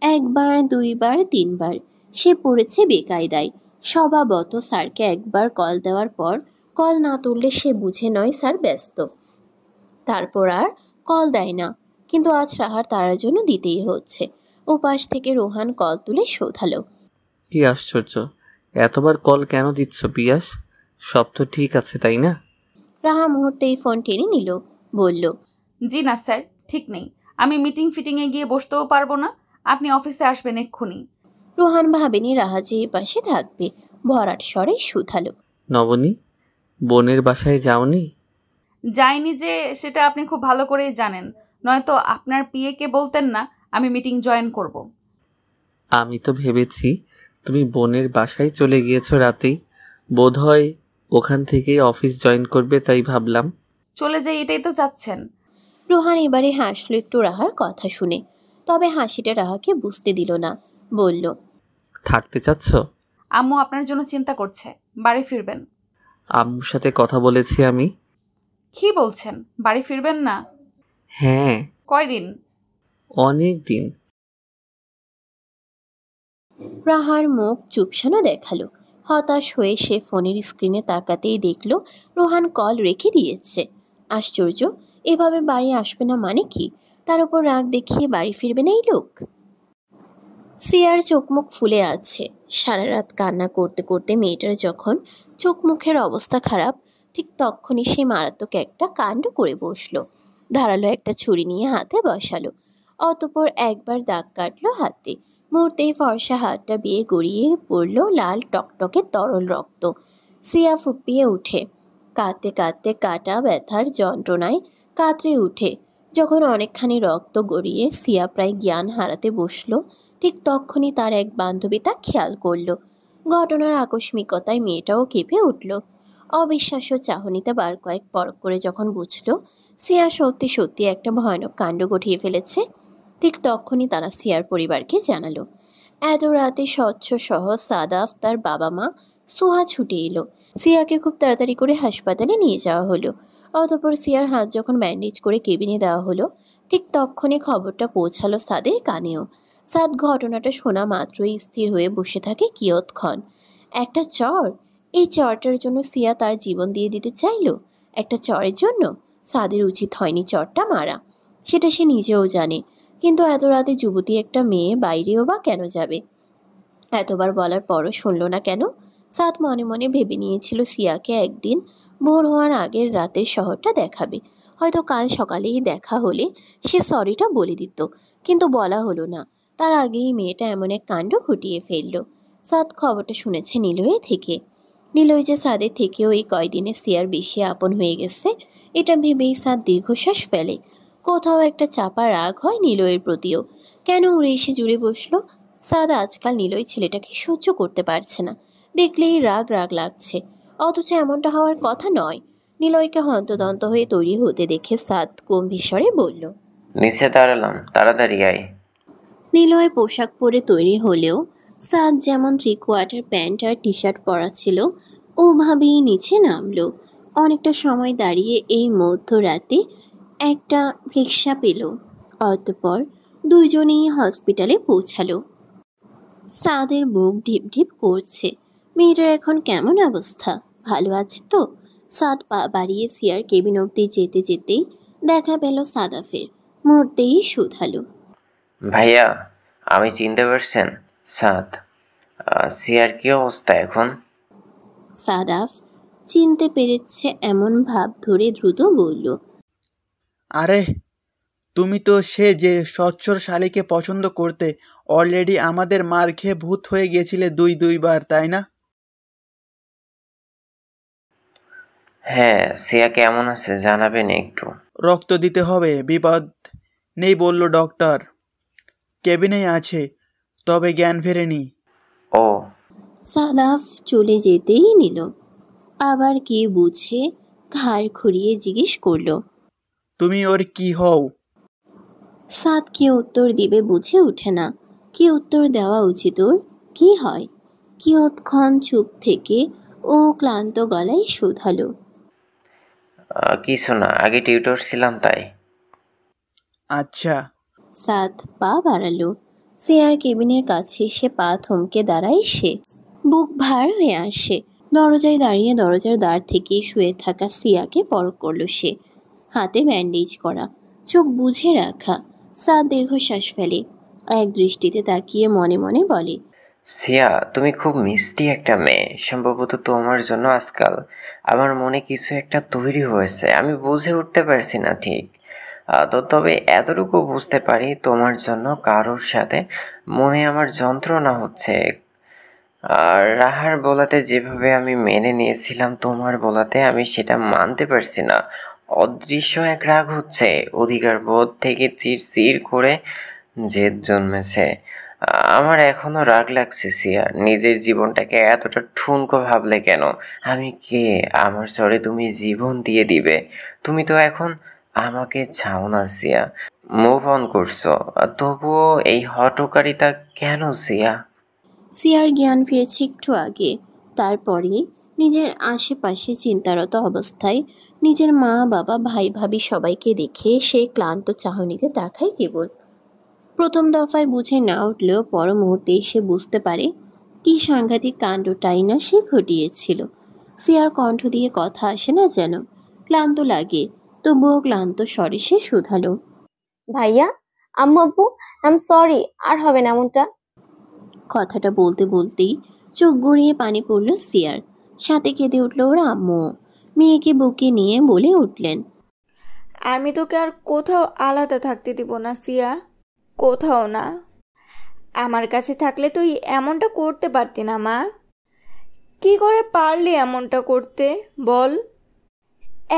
একবার, দুইবার, তিনবার সে পড়েছে বেকায়দায়। স্বভাবত স্যারকে একবার কল দেওয়ার পর কল না তুললে সে বুঝে নয় স্যার ব্যস্ত, তারপর আর কল দেয় না। কিন্তু আজ রাহার তার জন্য দিতেই হচ্ছে। ওপাশ থেকে রোহান কল তুলে শোধালো, কি আশ্চর্য, এতবার কল কেন দিচ্ছ পিয়াস? সব তো ঠিক আছে তাই না? রাহা মুহূর্তেই ফোন টেনে নিল, বলল, জি না স্যার, ঠিক নেই। আমি মিটিং ফিটিংয়ে গিয়ে বসতেও পারবো না। আপনি অফিসে আসবেন এক্ষুনি। রোহান ভাবেনি রাহা যে পাশে থাকবে, ভরাট স্বরে শুধালো, নবনী, বোনের বাসায় যাওনি? যাইনি যে সেটা আপনি খুব ভালো করেই জানেন, নয়তো আপনার পিএকে বলতেন না আমি মিটিং জয়েন করব। আমি তো ভেবেছি তুমি বোনের বাসায় চলে গিয়েছো রাতেই, বোধহয় ওখান থেকেই অফিস জয়েন করবে, তাই ভাবলাম। চলে যাই এটাই তো চাচ্ছেন? রোহান এবারে হাসলো একটু রাহার কথা শুনে, তবে হাসিটা রাহাকে বুঝতে দিল না। বলল, থাকতে চাচ্ছ? আম্মু আপনার জন্য চিন্তা করছে, বাড়ি ফিরবেন। আম্মুর সাথে কথা বলেছি আমি। কি বলছেন, বাড়ি ফিরবেন না? হ্যাঁ। কয়দিন? অনেক দিন। রাহার মুখ চুপসানো দেখালো। হতাশ হয়ে সে ফোনের স্ক্রিনে তাকাতেই দেখল রোহান কল রেখে দিয়েছে। আশ্চর্য, এভাবে বাড়ি আসবে না মানে কি? তার উপর রাগ দেখিয়ে বাড়ি ফিরবে না এই লোক? সিয়ার চোখ মুখ ফুলে আছে। সারা রাত কান্না করতে করতে মেয়েটার যখন চোখ মুখের অবস্থা খারাপ, ঠিক তখনই সে মারাত্মক একটা কাণ্ড করে বসলো। ধারালো একটা ছুরি নিয়ে হাতে বসালো, অতঃপর একবার দাগ কাটলো হাতে। মুহূর্তেই ফর্সা হাতটা বেয়ে গড়িয়ে পড়ল লাল টকটকে তরল রক্ত। সিয়া ফুপিয়ে উঠে, কাঁদতে কাঁদতে কাটা ব্যথার যন্ত্রণায় কাতরে উঠে। যখন অনেকখানি রক্ত গড়িয়ে সিয়া প্রায় জ্ঞান হারাতে বসলো, ঠিক তখনই তার এক বান্ধবী তা খেয়াল করল। ঘটনার আকস্মিকতায় মেয়েটাও কেঁপে উঠল। অবিশ্বাস্য চাহনিতে বার কয়েক পরখ করে যখন বুঝল সিয়া সত্যি সত্যি একটা ভয়ানক কাণ্ড ঘটিয়ে ফেলেছে, ঠিক তখনই তারা সিয়ার পরিবারকে জানালো। এত রাতে স্বচ্ছ সহ সাদাফ, তার বাবা মা, সোহা ছুটে এলো। সিয়াকে খুব তাড়াতাড়ি করে হাসপাতালে নিয়ে যাওয়া হলো। অতঃপর সিয়ার হাত যখন ব্যান্ডেজ করে কেবিনে দেওয়া হলো, ঠিক তখনই খবরটা পৌঁছালো সাদের কানেও। সাদ ঘটনাটা শোনা মাত্রই স্থির হয়ে বসে থাকে কিয়ৎক্ষণ। একটা চর, এই চরটার জন্য সিয়া তার জীবন দিয়ে দিতে চাইলো? একটা চরের জন্য? সাদের উচিত হয়নি চরটা মারা, সেটা সে নিজেও জানে। কিন্তু এত রাতে যুবতী একটা মেয়ে বাইরেও বা কেন যাবে? এতবার বলার পরও শুনল না কেন? সাদ মনে মনে ভেবে নিয়েছিল সিয়াকে একদিন ভোর হওয়ার আগের রাতের শহরটা দেখাবে। হয়তো কাল সকালেই দেখা হলে সে সরিটা বলে দিত, কিন্তু বলা হলো না। তার আগেই মেয়েটা এমন এক কাণ্ড ঘটিয়ে ফেলল। সাদ খবরটা শুনেছে নিলয় থেকে। নিলয় যে সাদের থেকেও এই কয়দিনে সিয়ার বেশি আপন হয়ে গেছে, এটা ভেবেই সাদ দীর্ঘশ্বাস ফেলে। কোথাও একটা চাপা রাগ হয় নিলয়ের প্রতিও। কেন উড়ে এসে জুড়ে বসলো? সাদ আজকাল নিলয় ছেলেটাকে সহ্য করতে পারছে না। দেখলেই রাগ রাগ লাগছে, অথচ এমনটা হওয়ার কথা নয়। নিলয়কে হন্তদন্ত হয়ে তৈরি হতে দেখে সাদ গম্ভীর বলল, নিচে দাঁড়ালাম, তাড়াতাড়ি আয়। নিলয় পোশাক পরে তৈরি হলেও সাদ যেমন 3/4 প্যান্ট আর টি শার্ট পরা ছিল, ওভাবেই নিচে নামলো। অনেকটা সময় দাঁড়িয়ে এই মধ্যরাতে একটা রিক্সা পেল। অতঃপর দুইজনেই হসপিটালে পৌঁছালো। সাদের বুক ঢিপ ঢিপ করছে। মেয়েটার এখন কেমন অবস্থা? ভালো আছে তো? সাদ পা বাড়িয়ে সিয়ার কেবিন অব্দি যেতে যেতেই দেখা পেল সাদাফের। মুহূর্তেই শুধালো, ভাইয়া, আমি চিনতে পারছেন? সাদ। সিয়ার কি অবস্থা এখন? সাদাফ চিনতে পেরেছে এমন ভাব ধরে দ্রুত বলল, আরে তুমি তো সে যে সচ্ছর শালিকে পছন্দ করতে, অলরেডি আমাদের মার খেয়ে ভূত হয়ে গিয়েছিলে দুইবার, তাই না? হ্যাঁ, সিয়া কেমন আছে জানাবেন একটু। রক্ত দিতে হবে, বিপদ নেই বলল ডক্টর। কেবিনেই আছে, তবে জ্ঞান ফেরেনি। ও। সাদাফ চলে যেতেই নিল। আবার কি বুঝে ঘাড় খুঁড়িয়ে জিজ্ঞেস করলো, তুমি ওর কি হও? সাদ কি উত্তর দিবে বুঝে ওঠে না। কি উত্তর দেওয়া উচিত ওর? কি হয়? কিয়ৎক্ষণ চুপ থেকে ও ক্লান্ত গলায় শুধালো, কিছু না, আগে টিউটর ছিলাম তাই। আচ্ছা। সাদ পা বাড়ালো। চেয়ার কেবিনের কাছে এসে পা থমকে দাঁড়ায় সে। বুক ভার হয়ে আসে। দরজায় দাঁড়িয়ে দরজার দ্বার থেকে শুয়ে থাকা সিয়াকে পরখ করলো সে। হাতে ব্যান্ডেজ করা, চোখ বুঝে রাখা। সাদ দীর্ঘশ্বাস ফেলে। এক দৃষ্টিতে তাকিয়ে মনে মনে বলে, সিয়া, তুমি খুব মিষ্টি একটা মেয়ে। সম্ভবত তোমার জন্য আজকাল আমার মনে কিছু একটা তৈরি হয়েছে, আমি বুঝে উঠতে পারছি না ঠিক। তবে এতটুকু বুঝতে পারি, তোমার জন্য কারোর সাথে মনে আমার যন্ত্রণা হচ্ছে। আর রাহার বলাতে যেভাবে আমি মেনে নিয়েছিলাম, তোমার বলাতে আমি সেটা মানতে পারছি না। অদৃশ্য এক রাগ হচ্ছে, অধিকার বোধ থেকে চির করে জেদ জন্মেছে। আমার এখনো রাগ লাগছে সিয়া, নিজের জীবনটাকে এতটা ঠুনকো ভাবলে কেন? আমি কে? আমার চরে তুমি জীবন দিয়ে দিবে? তুমি তো এখন আমাকে চাও না সিয়া, মুভ অন করছো, তবুও এই হঠকারিতা কেন সিয়া? সিয়ার জ্ঞান ফিরেছে একটু আগে। তারপরে নিজের আশেপাশে চিন্তারত অবস্থায় নিজের মা বাবা ভাই ভাবি সবাইকে দেখে সে ক্লান্ত চাহনিতে তাকায় কেবল। প্রথম দফায় বুঝে না উঠলেও পর মুহূর্তে সে বুঝতে পারে কি সাংঘাতিক কাণ্ডটাই না সে ঘটিয়েছিল। সিয়ার কণ্ঠ দিয়ে কথা আসে না যেন। ক্লান্ত লাগে, তবুও ক্লান্ত স্বরে সে শুধালো, ভাইয়া, আম্মু আব্বু, আই এম সরি, আর হবে না এমনটা। কথাটা বলতে বলতেই চোখ গড়িয়ে পানি পড়ল সিয়ার। সাথে কেঁদে উঠল ওর আম্মু। মেয়েকে বুকে নিয়ে বলে উঠলেন, আমি তোকে আর কোথাও আলাদা থাকতে দিব না সিয়া, কোথাও না। আমার কাছে থাকলে তুই এমনটা করতে পারতি না মা। কি করে পারলি এমনটা করতে বল?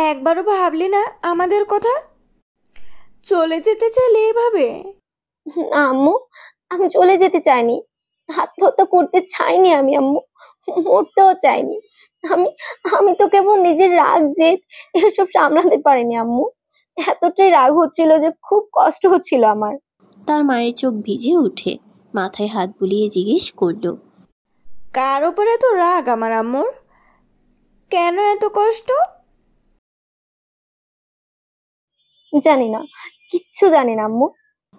একবারও ভাবলি না আমাদের কথা? চলে যেতে চাইলে এভাবে? না আম্মু, আমি চলে যেতে চাইনি, আত্মহত্যা করতে চাইনি আমি আম্মু, মরতেও চাইনি। আমি আমি তো কেবল নিজের রাগ জেদ এসব সামলাতে পারিনি আম্মু। এতটাই রাগ হচ্ছিল যে খুব কষ্ট হচ্ছিল আমার। তার মায়ের চোখ ভিজে ওঠে, মাথায় হাত বুলিয়ে জিজ্ঞেস করলো, কার ওপরে এত রাগ আমার আম্মুর? কেন এত কষ্ট? জানি না, কিচ্ছু জানি না আম্মু।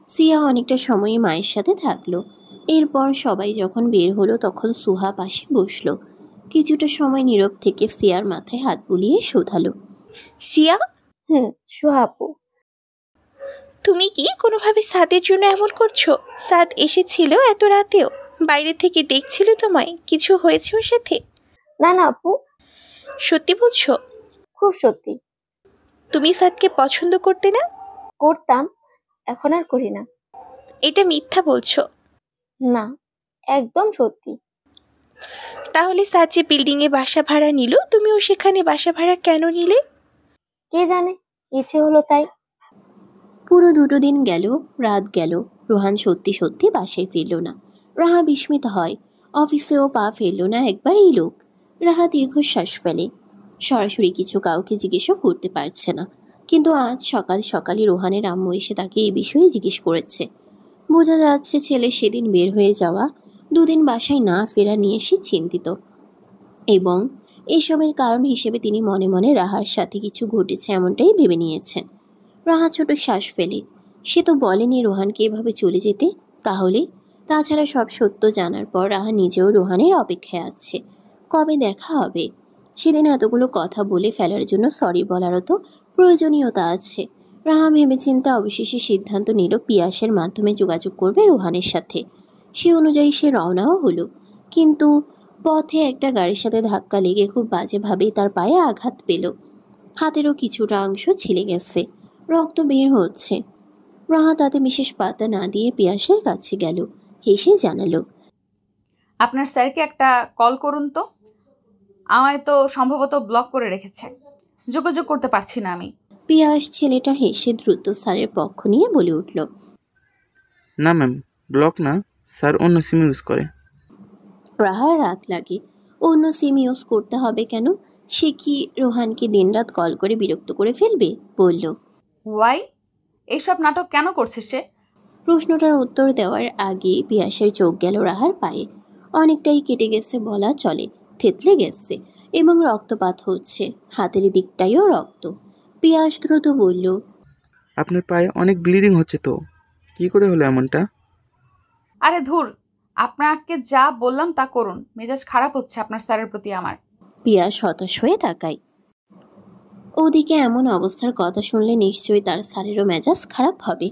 সিয়া অনেকটা সময় মায়ের সাথে থাকলো। এরপর সবাই যখন বের হলো তখন সুহা পাশে বসলো। কিছুটা সময় নীরব থেকে সিয়ার মাথায় হাত বুলিয়ে শোধালো, সিয়া, সুহা আপু। তুমি কি কোনোভাবে সাদের জন্য এমন করছো? সাদ এসেছিল এত রাতেও, বাইরে থেকে দেখছিল তোমায়, কিছু হয়েছে ওর সাথে? না না আপু। সত্যি বলছো? খুব সত্যি। তুমি সাদকে পছন্দ করতে না? করতাম, এখন আর করি না। এটা মিথ্যা বলছো? না, একদম সত্যি। তাহলে সাদ যে বিল্ডিংয়ে বাসা ভাড়া নিল, তুমিও সেখানে বাসা ভাড়া কেন নিলে? কে জানে, ইচ্ছে হলো তাই। পুরো 2 দিন গেল, রাত গেল, রোহান সত্যি সত্যি বাসায় ফিরল না। রাহা বিস্মিত হয়। অফিসেও পা ফেলল না একবার এই লোক। রাহা দীর্ঘশ্বাস ফেলে। সরাসরি কিছু কাউকে জিজ্ঞেসও করতে পারছে না, কিন্তু আজ সকাল সকালই রোহানের আম্মু এসে তাকে এই বিষয়ে জিজ্ঞেস করেছে। বোঝা যাচ্ছে ছেলে সেদিন বের হয়ে যাওয়া, 2 দিন বাসায় না ফেরা নিয়ে সে চিন্তিত, এবং এসবের কারণ হিসেবে তিনি মনে মনে রাহার সাথে কিছু ঘটেছে এমনটাই ভেবে নিয়েছেন। রাহা ছোট শ্বাস ফেলে। সে তো বলেনি রোহানকে এভাবে চলে যেতে। তাহলে তাছাড়া সব সত্য জানার পর রাহা নিজেও রোহানের অপেক্ষায় আছে। কবে দেখা হবে? সেদিন এতগুলো কথা বলে ফেলার জন্য সরি বলারও তো প্রয়োজনীয়তা আছে। রাহা ভেবেচিন্তে অবশেষে সিদ্ধান্ত নিল পিয়াসের মাধ্যমে যোগাযোগ করবে রোহানের সাথে। সে অনুযায়ী সে রওনাও হলো, কিন্তু পথে একটা গাড়ির সাথে ধাক্কা লেগে খুব বাজেভাবে তার পায়ে আঘাত পেল। হাতেরও কিছুটা অংশ ছিলে গেছে, রক্ত বের হচ্ছে। রাহা তাতে বিশেষ পাত্তা না দিয়ে পিয়াসের কাছে গেল, হেসে জানালো, আপনার স্যারকে একটা কল করুন তো, আমায় তো সম্ভবত ব্লক করে রেখেছে, যোগাযোগ করতে পারছি না আমি। পিয়াস ছেলেটা হেসে দ্রুত স্যারের পক্ষ নিয়ে বলে উঠল, না ম্যাম, ব্লক না, স্যার অন্য সিম ইউজ করে। রাহার রাত লাগে। অন্য সিম ইউজ করতে হবে কেন? সে কি রোহানকে দিনরাত কল করে বিরক্ত করে ফেলবে? বলল, ওয়াই? এইসব নাটক কেন করছে সে? প্রশ্নটার উত্তর দেওয়ার আগে পিয়াসের চোখ গেল রাহার পায়ে। অনেকটাই কেটে গেছে বলা চলে, থেতলে গেছে এবং রক্তপাত হচ্ছে, হাতের দিকটাইও রক্ত। পিয়াস দ্রুত বলল, আপনার পায়ে অনেক ব্লিডিং হচ্ছে তো, কি করে হলো এমনটা? আরে ধুর, আপনাকে যা বললাম তা করুন, মেজাজ খারাপ হচ্ছে আপনার স্যারের প্রতি আমার। পিয়াস হতাশ হয়ে তাকায়। ওদিকে এমন অবস্থার কথা শুনলে নিশ্চয়ই তার স্যারেরও মেজাজ খারাপ হবে।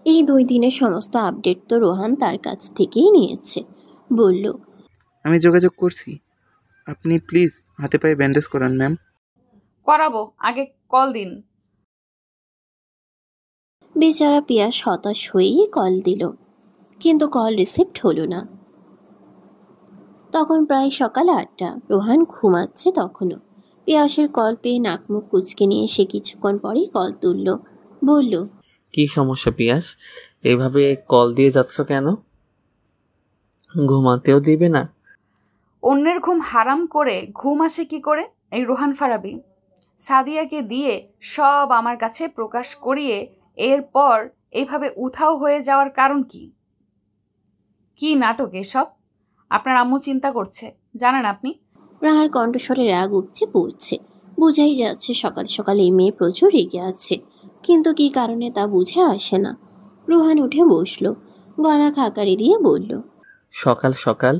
এই 2 দিনের সমস্ত আপডেট তো রোহান তার কাছ থেকেই নিয়েছে। বলল, আমি যোগাযোগ করছি, আপনি প্লিজ হাতে পায়ে ব্যান্ডেজ করান ম্যাম। করাবো, আগে কল দিন। বেচারা পিয়াস হতাশ হয়েই কল দিল, কিন্তু কল রিসিভড হলো না। তখন প্রায় সকাল 8টা, রোহান ঘুমাচ্ছে তখনও। পিয়াসের কল পেয়ে নাকমুখ কুচকে নিয়ে সে কিছুক্ষণ পরেই কল তুলল। বলল, কি সমস্যা পিয়াস, এইভাবে কল দিয়ে যাচ্ছ কেন? ঘুমাতেও দিবে না? অন্যের ঘুম হারাম করে ঘুম আসে কি করে? এই রোহান ফারাবি সাদিয়াকে দিয়ে সব আমার কাছে প্রকাশ করিয়ে এরপর এইভাবে উধাও হয়ে যাওয়ার কারণ কি? কি নাটক এসব? আপনার আম্মু চিন্তা করছে, জানেন আপনি? রাহার কণ্ঠস্বরে রাগ উপচে পড়ছে। বুঝাই যাচ্ছে সকাল সকাল এই মেয়ে প্রচুর রেগে আছে, কিন্তু কি কারণে তা বুঝে আসে না। রোহান উঠে বসলো, গলা খাকারি দিয়ে বলল, সকাল সকাল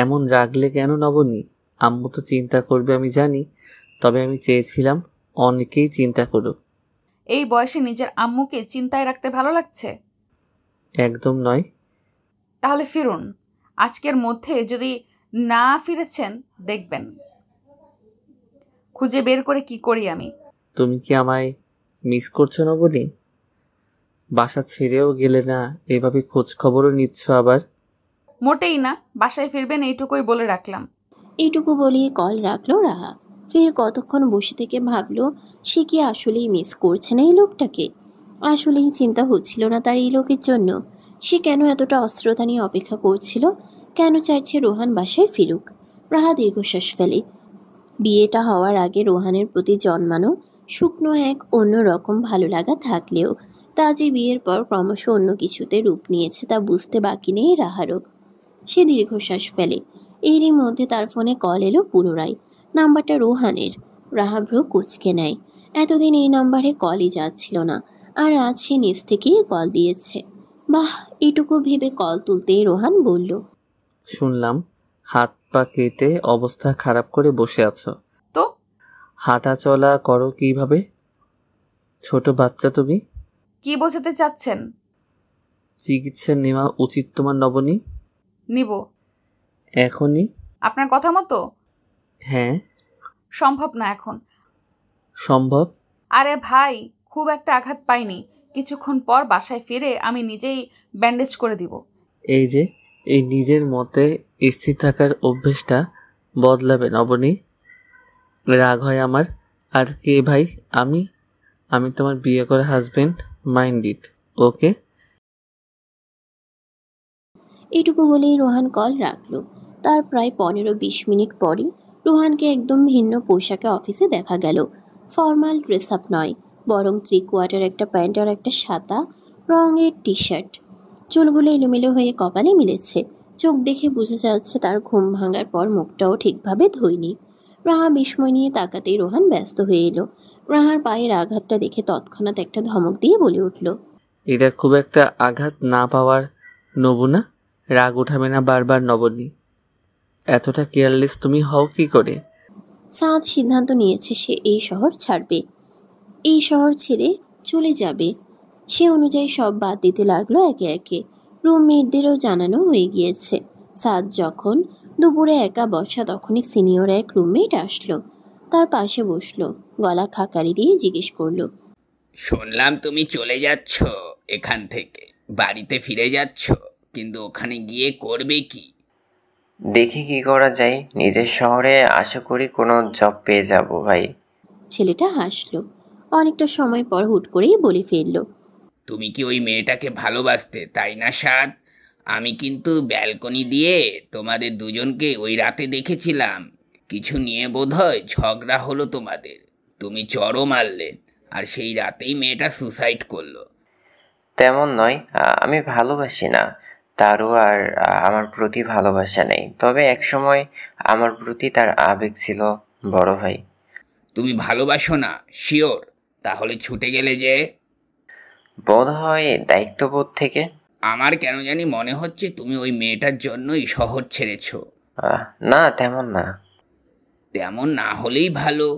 এমন রাগলে কেন নবনী? আম্মু তো চিন্তা করবে আমি জানি, তবে আমি চেয়েছিলাম অনেকেই চিন্তা করুক। এই বয়সে নিজের আম্মুকে চিন্তায় রাখতে ভালো লাগছে? একদম নয়। তাহলে ফিরুন, আজকের মধ্যে যদি না ফিরেছেন দেখবেন খুঁজে বের করে কি করি আমি। তুমি কি আমায় মিস করছো নবনী? বাসা ছেড়েও গেলে না, এভাবে খোঁজ খবরও নিচ্ছ আবার? মোটেই না, বাসায় ফিরবেন এইটুকুই বলে রাখলাম। এইটুকু বলিয়ে কল রাখলো রাহা। ফের কতক্ষণ বসে থেকে ভাবলো সে কি আসলেই মিস করছে না এই লোকটাকে। আসলেই চিন্তা হচ্ছিল না তার এই লোকের জন্য? সে কেন এতটা অস্থিরতা নিয়ে অপেক্ষা করছিল? কেন চাইছে রোহান বাসায় ফিরুক? রাহা দীর্ঘশ্বাস ফেলে। বিয়েটা হওয়ার আগে রোহানের প্রতি জন্মানো শুকনো এক অন্যরকম ভালো লাগা থাকলেও তা যে বিয়ের পর ক্রমশ অন্য কিছুতে রূপ নিয়েছে তা বুঝতে বাকি নেই রাহারও। সে দীর্ঘশ্বাস ফেলে। এরই মধ্যে তার ফোনে কল এলো পুনরায়। নাম্বারটা রোহানের। রাহা ভ্রু কুঁচকে নেয়। এতদিন এই নাম্বারে কলই যাচ্ছিল না, আর আজ সে নিজ থেকেই কল দিয়েছে। বাহ, এটুকু ভেবে কল তুলতেই রোহান বলল, শুনলাম হাত পা কেটে অবস্থা খারাপ করে বসে আছো। তো হাঁটা চলা করো কিভাবে? ছোট বাচ্চা তুমি। কি বোঝাতে চাচ্ছেন? চিকিৎসা নেওয়া উচিত তোমার নবনী। নিব। এখনই? আপনার কথা মতো? হ্যাঁ। সম্ভব না এখন। সম্ভব? আরে ভাই, খুব একটা আঘাত পাইনি। কিছুক্ষণ পর বাসায় ফিরে আমি নিজেই ব্যান্ডেজ করে দিব। এই যে এই নিজের মতে স্থির থাকার অভ্যেসটা বদলাবে নবনী। রাগ হয় আমার। আর কে ভাই? আমি আমি তোমার বিয়ে করা হাজবেন্ড। মাইন্ড ইট, ওকে? এটুকু বলেই রোহান কল রাখলো। তার প্রায় 15-20 মিনিট পরই রোহানকে একদম ভিন্ন পোশাকে অফিসে দেখা গেল। ফর্মাল ড্রেস আপ নয়, বরং 3/4 একটা প্যান্ট আর একটা সাদা রঙের টি শার্ট। চুলগুলো এলোমেলো হয়ে কপালে মিলেছে। চোখ দেখে বোঝা যাচ্ছে তার ঘুম ভাঙার পর মুখটাও ঠিকভাবে ধোয়নি। রাহা বিস্ময় নিয়ে তাকাতেই রোহান ব্যস্ত হয়ে এলো। রাহার পায়ের আঘাতটা দেখে তৎক্ষণাৎ একটা ধমক দিয়ে বলে উঠল, এটা খুব একটা আঘাত না পাওয়ার নমুনা। রাগ উঠাবে না বারবার নবনী। এতটা কেয়ারলেস তুমি হও কি করে? সাদ সিদ্ধান্ত নিয়েছে সে এই শহর ছাড়বে, এই শহর ছেড়ে চলে যাবে। সে অনুযায়ী সব বাদ দিতে লাগলো একে একে। রুমমেটদেরও জানানো হয়ে গিয়েছে। সাদ যখন দুপুরে একা বসা তখনই সিনিয়র এক রুমমেট আসলো, তার পাশে বসলো, গলা খাকারি দিয়ে জিজ্ঞেস করলো, শুনলাম তুমি চলে যাচ্ছ এখান থেকে, বাড়িতে ফিরে যাচ্ছ, কিন্তু ওখানে গিয়ে করবে কি? দেখি কি করা যায়। নিজের শহরে আশা করি কোনো জব পেয়ে যাব ভাই। ছেলেটা হাসলো। অনেকটা সময় পর হুট করেই বলে ফেললো, তুমি কি ওই মেয়েটাকে ভালোবাসতে, তাই না সাদ? আমি কিন্তু ব্যালকনি দিয়ে তোমাদের দুজনকে ওই রাতে দেখেছিলাম। কিছু নিয়ে বোধহয় ঝগড়া হলো তোমাদের, তুমি চড়ও মারলে, আর সেই রাতেই মেয়েটা সুসাইড করলো। তেমন নয়, আমি ভালোবাসি না। তারও আর আমার প্রতি ভালোবাসা নেই, তবে একসময় আমার প্রতি তার আবেগ ছিল বড় ভাই। তুমি ভালোবাসো না শিওর? তাহলে ছুটে গেলে যে? বোধ হয় দায়িত্ববোধ থেকে। আমার কেন জানি মনে হচ্ছে তুমি ওই মেয়েটার জন্যই শহর ছেড়েছো। না, তেমন না। তেমন না হলেই ভালো।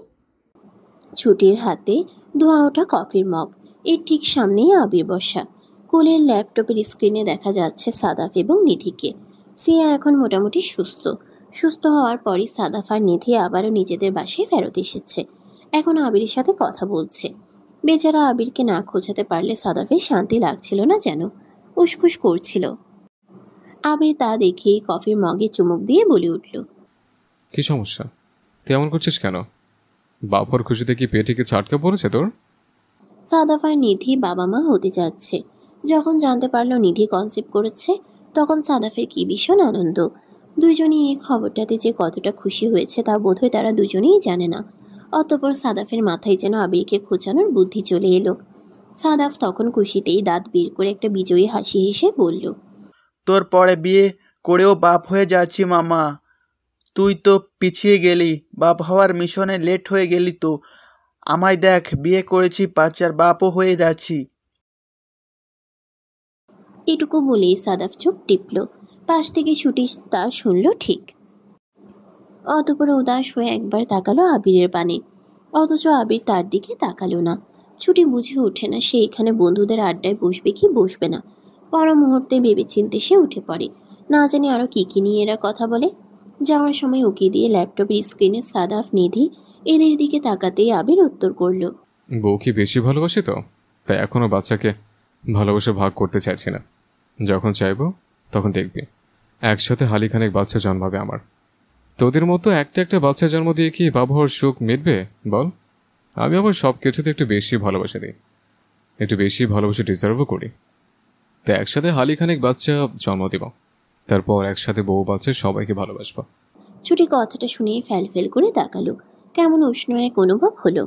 ছুটির হাতে ধোয়া ওঠা কফির মগ, এর ঠিক সামনেই আবির বসা। কোলের ল্যাপটপের স্ক্রিনে দেখা যাচ্ছে সাদাফ এবং নিধিকে। সিয়া এখন মোটামুটি সুস্থ হওয়ার পরই সাদাফ আর নিধি আবারও নিজেদের বাসায় ফেরত এসেছে। এখন আবিরের সাথে কথা বলছে। বেচারা আবিরকে না খোঁজাতে পারলে সাদাফের শান্তি লাগছিল না, যেন উসখুস করছিল। আবির তা দেখেই কফির মগে চুমুক দিয়ে বলে উঠল, কি সমস্যা? তুই এমন করছিস কেন? বাবার খুশিতে কি পেটে কিছু আটকা পড়েছে তোর? সাদাফ আর নিধি বাবা মা হতে যাচ্ছে। যখন জানতে পারলো নিধি কনসেপ্ট করেছে, তখন সাদাফের কি ভীষণ আনন্দ। দুজনই এই খবরটাতে যে কতটা খুশি হয়েছে তা বোধহয় তারা দুজনেই জানে না। অতঃপর সাদাফের মাথায় যেন আবিরকে খোঁচানোর বুদ্ধি চলে এলো। সাদাফ তখন খুশিতেই দাঁত বের করে একটা বিজয়ী হাসি হেসে বলল, তোর পরে বিয়ে করেও বাপ হয়ে যাচ্ছি মামা। তুই তো পিছিয়ে গেলি, বাপ হওয়ার মিশনে লেট হয়ে গেলি তো। আমায় দেখ, বিয়ে করেছি, বাচ্চার বাপও হয়ে যাচ্ছি। এটুকু বলেই সাদাফ চোখ টিপল। পাশ থেকে ছুটি তা শুনল ঠিক। অতঃপর উদাস হয়ে একবার তাকালো আবিরের পানে, অথচ আবির তার দিকে তাকালো না। ছুটি বুঝে ওঠে না সে এখানে বন্ধুদের আড্ডায় বসবে কি বসবে না। পর মুহূর্তে ভেবেচিন্তে সে উঠে পড়ে। না জানি আরো কি কি নিয়ে এরা কথা বলে। যাওয়ার সময় উকি দিয়ে ল্যাপটপের স্ক্রিনে সাদাফ নিধি এদের দিকে তাকাতেই আবির উত্তর করল, বউ কি বেশি ভালোবাসি তো, তাই এখনো বাচ্চাকে ভালোবাসা ভাগ করতে চাইছি না। যখন চাইবো তখন দেখবি একসাথে হালিখানেক বাচ্চা জন্মাবে আমার। তোদের মতো একটা বাচ্চা জন্ম দিয়ে কি বাবা হওয়ার সুখ মিটবে বল? আমি আবার সব কিছুতে একটু বেশি ভালোবাসা দিই, একটু বেশি ভালোবাসা ডিজার্ভও করি। তো একসাথে হালিখানেক বাচ্চা জন্ম দিব, তারপর একসাথে বউ বাচ্চা সবাইকে ভালোবাসবো। ছুটি কথাটা শুনেই ফ্যাল করে তাকালো। কেমন উষ্ণ এক অনুভব হলো।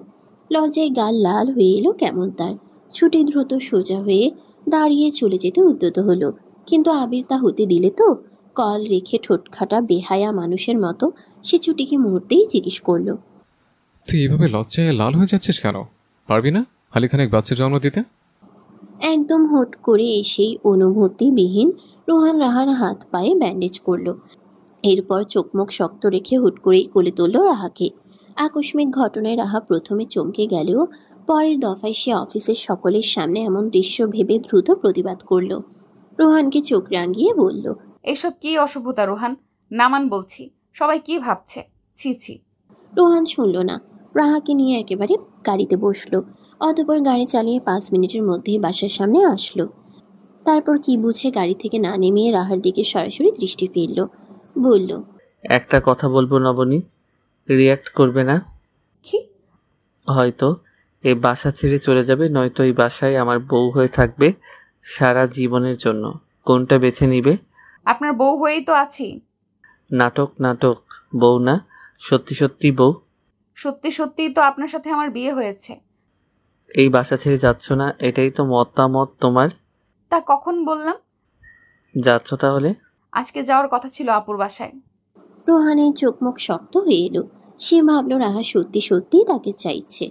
লজ্জায় গাল লাল হয়ে এলো কেমন তার। ছুটি দ্রুত সোজা হয়ে দাঁড়িয়ে চলে যেতে উদ্যত হলো, কিন্তু আবির তা হতে দিলে তো। কল রেখে ঠোঁটখাটা বেহায়া মানুষের মতো সে ছুটিকে মুহূর্তেই জিজ্ঞেস করলো, তুই এভাবে লজ্জায় লাল হয়ে যাচ্ছিস কেন? পারবি না হালিখানেক বাচ্চা জন্ম দিতে? একদম হুট করে এসেই অনুভূতিবিহীন রোহান রাহার হাত পায়ে ব্যান্ডেজ করলো। এরপর চোখমুখ শক্ত রেখে হুট করেই কোলে তুলল রাহাকে। আকস্মিক ঘটনায় রাহা প্রথমে চমকে গেলেও পরের দফায় সে অফিসের সকলের সামনে এমন দৃশ্য ভেবে দ্রুত প্রতিবাদ করলো। রোহানকে চোখ রাঙিয়ে বলল, এসব কি অসভ্যতা রোহান, নামান বলছি। সবাই কি ভাবছে? ছি ছি। রোহান শুনল না, রাহাকে নিয়ে একেবারে গাড়িতে বসলো। অতঃপর গাড়ি চালিয়ে 5 মিনিটের মধ্যেই বাসার সামনে আসলো। তারপর কি বুঝে গাড়ি থেকে না নেমিয়ে রাহার দিকে সরাসরি দৃষ্টি ফেলল। বলল, একটা কথা বলবো নবনী, রিয়্যাক্ট করবে না? কি? হয়তো এই বাসা ছেড়ে চলে যাবে, নয়তো এই বাসায় আমার বউ হয়ে থাকবে সারা জীবনের জন্য। কোনটা বেছে নিবে? আপনার বউ হয়েই তো আছি। নাটক নাটক, বউ না, সত্যি সত্যি বউ। সত্যি সত্যিই তো আপনার সাথে আমার বিয়ে হয়েছে। এই বাসা ছেড়ে যাচ্ছ না, এটাই তো মতামত তোমার? তা কখন বললাম? যাচ্ছ তাহলে? আজকে যাওয়ার কথা ছিল আপুর বাসায়। রোহানের চোখমুখ শক্ত হয়ে এলো। সে ভাবল রাহা সত্যি সত্যি তাকে চাইছে,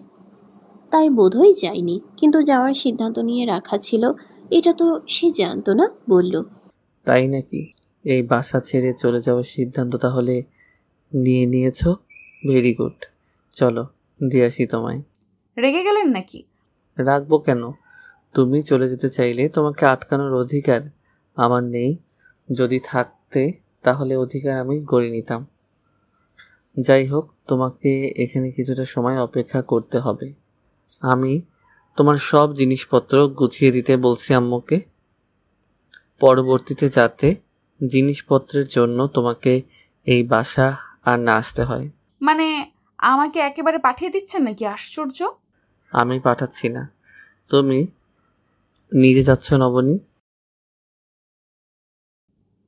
তাই বোধহয় যায়নি, কিন্তু যাওয়ার সিদ্ধান্ত নিয়ে রাখা ছিল এটা তো সে জানতো না। বলল, তাই নাকি? এই বাসা ছেড়ে চলে যাওয়ার সিদ্ধান্ত তাহলে নিয়ে নিয়েছো? ভেরি গুড, চলো দিয়ে আসি তোমায়। রেগে গেলেন নাকি? রাখবো কেন? তুমি চলে যেতে চাইলে তোমাকে আটকানোর অধিকার আমার নেই। যদি থাকতে তাহলে অধিকার আমি গড়ে নিতাম। যাই হোক, তোমাকে এখানে কিছুটা সময় অপেক্ষা করতে হবে। আমি তোমার সব জিনিসপত্র গুছিয়ে দিতে বলছি আম্মুকে, পরবর্তীতে যাতে জিনিসপত্রের জন্য তোমাকে এই বাসা আর না আসতে হয়। মানে আমাকে একেবারে পাঠিয়ে দিচ্ছেন নাকি? আশ্চর্য। আমি পাঠাচ্ছি না, তুমি নিজে যাচ্ছ নবনী।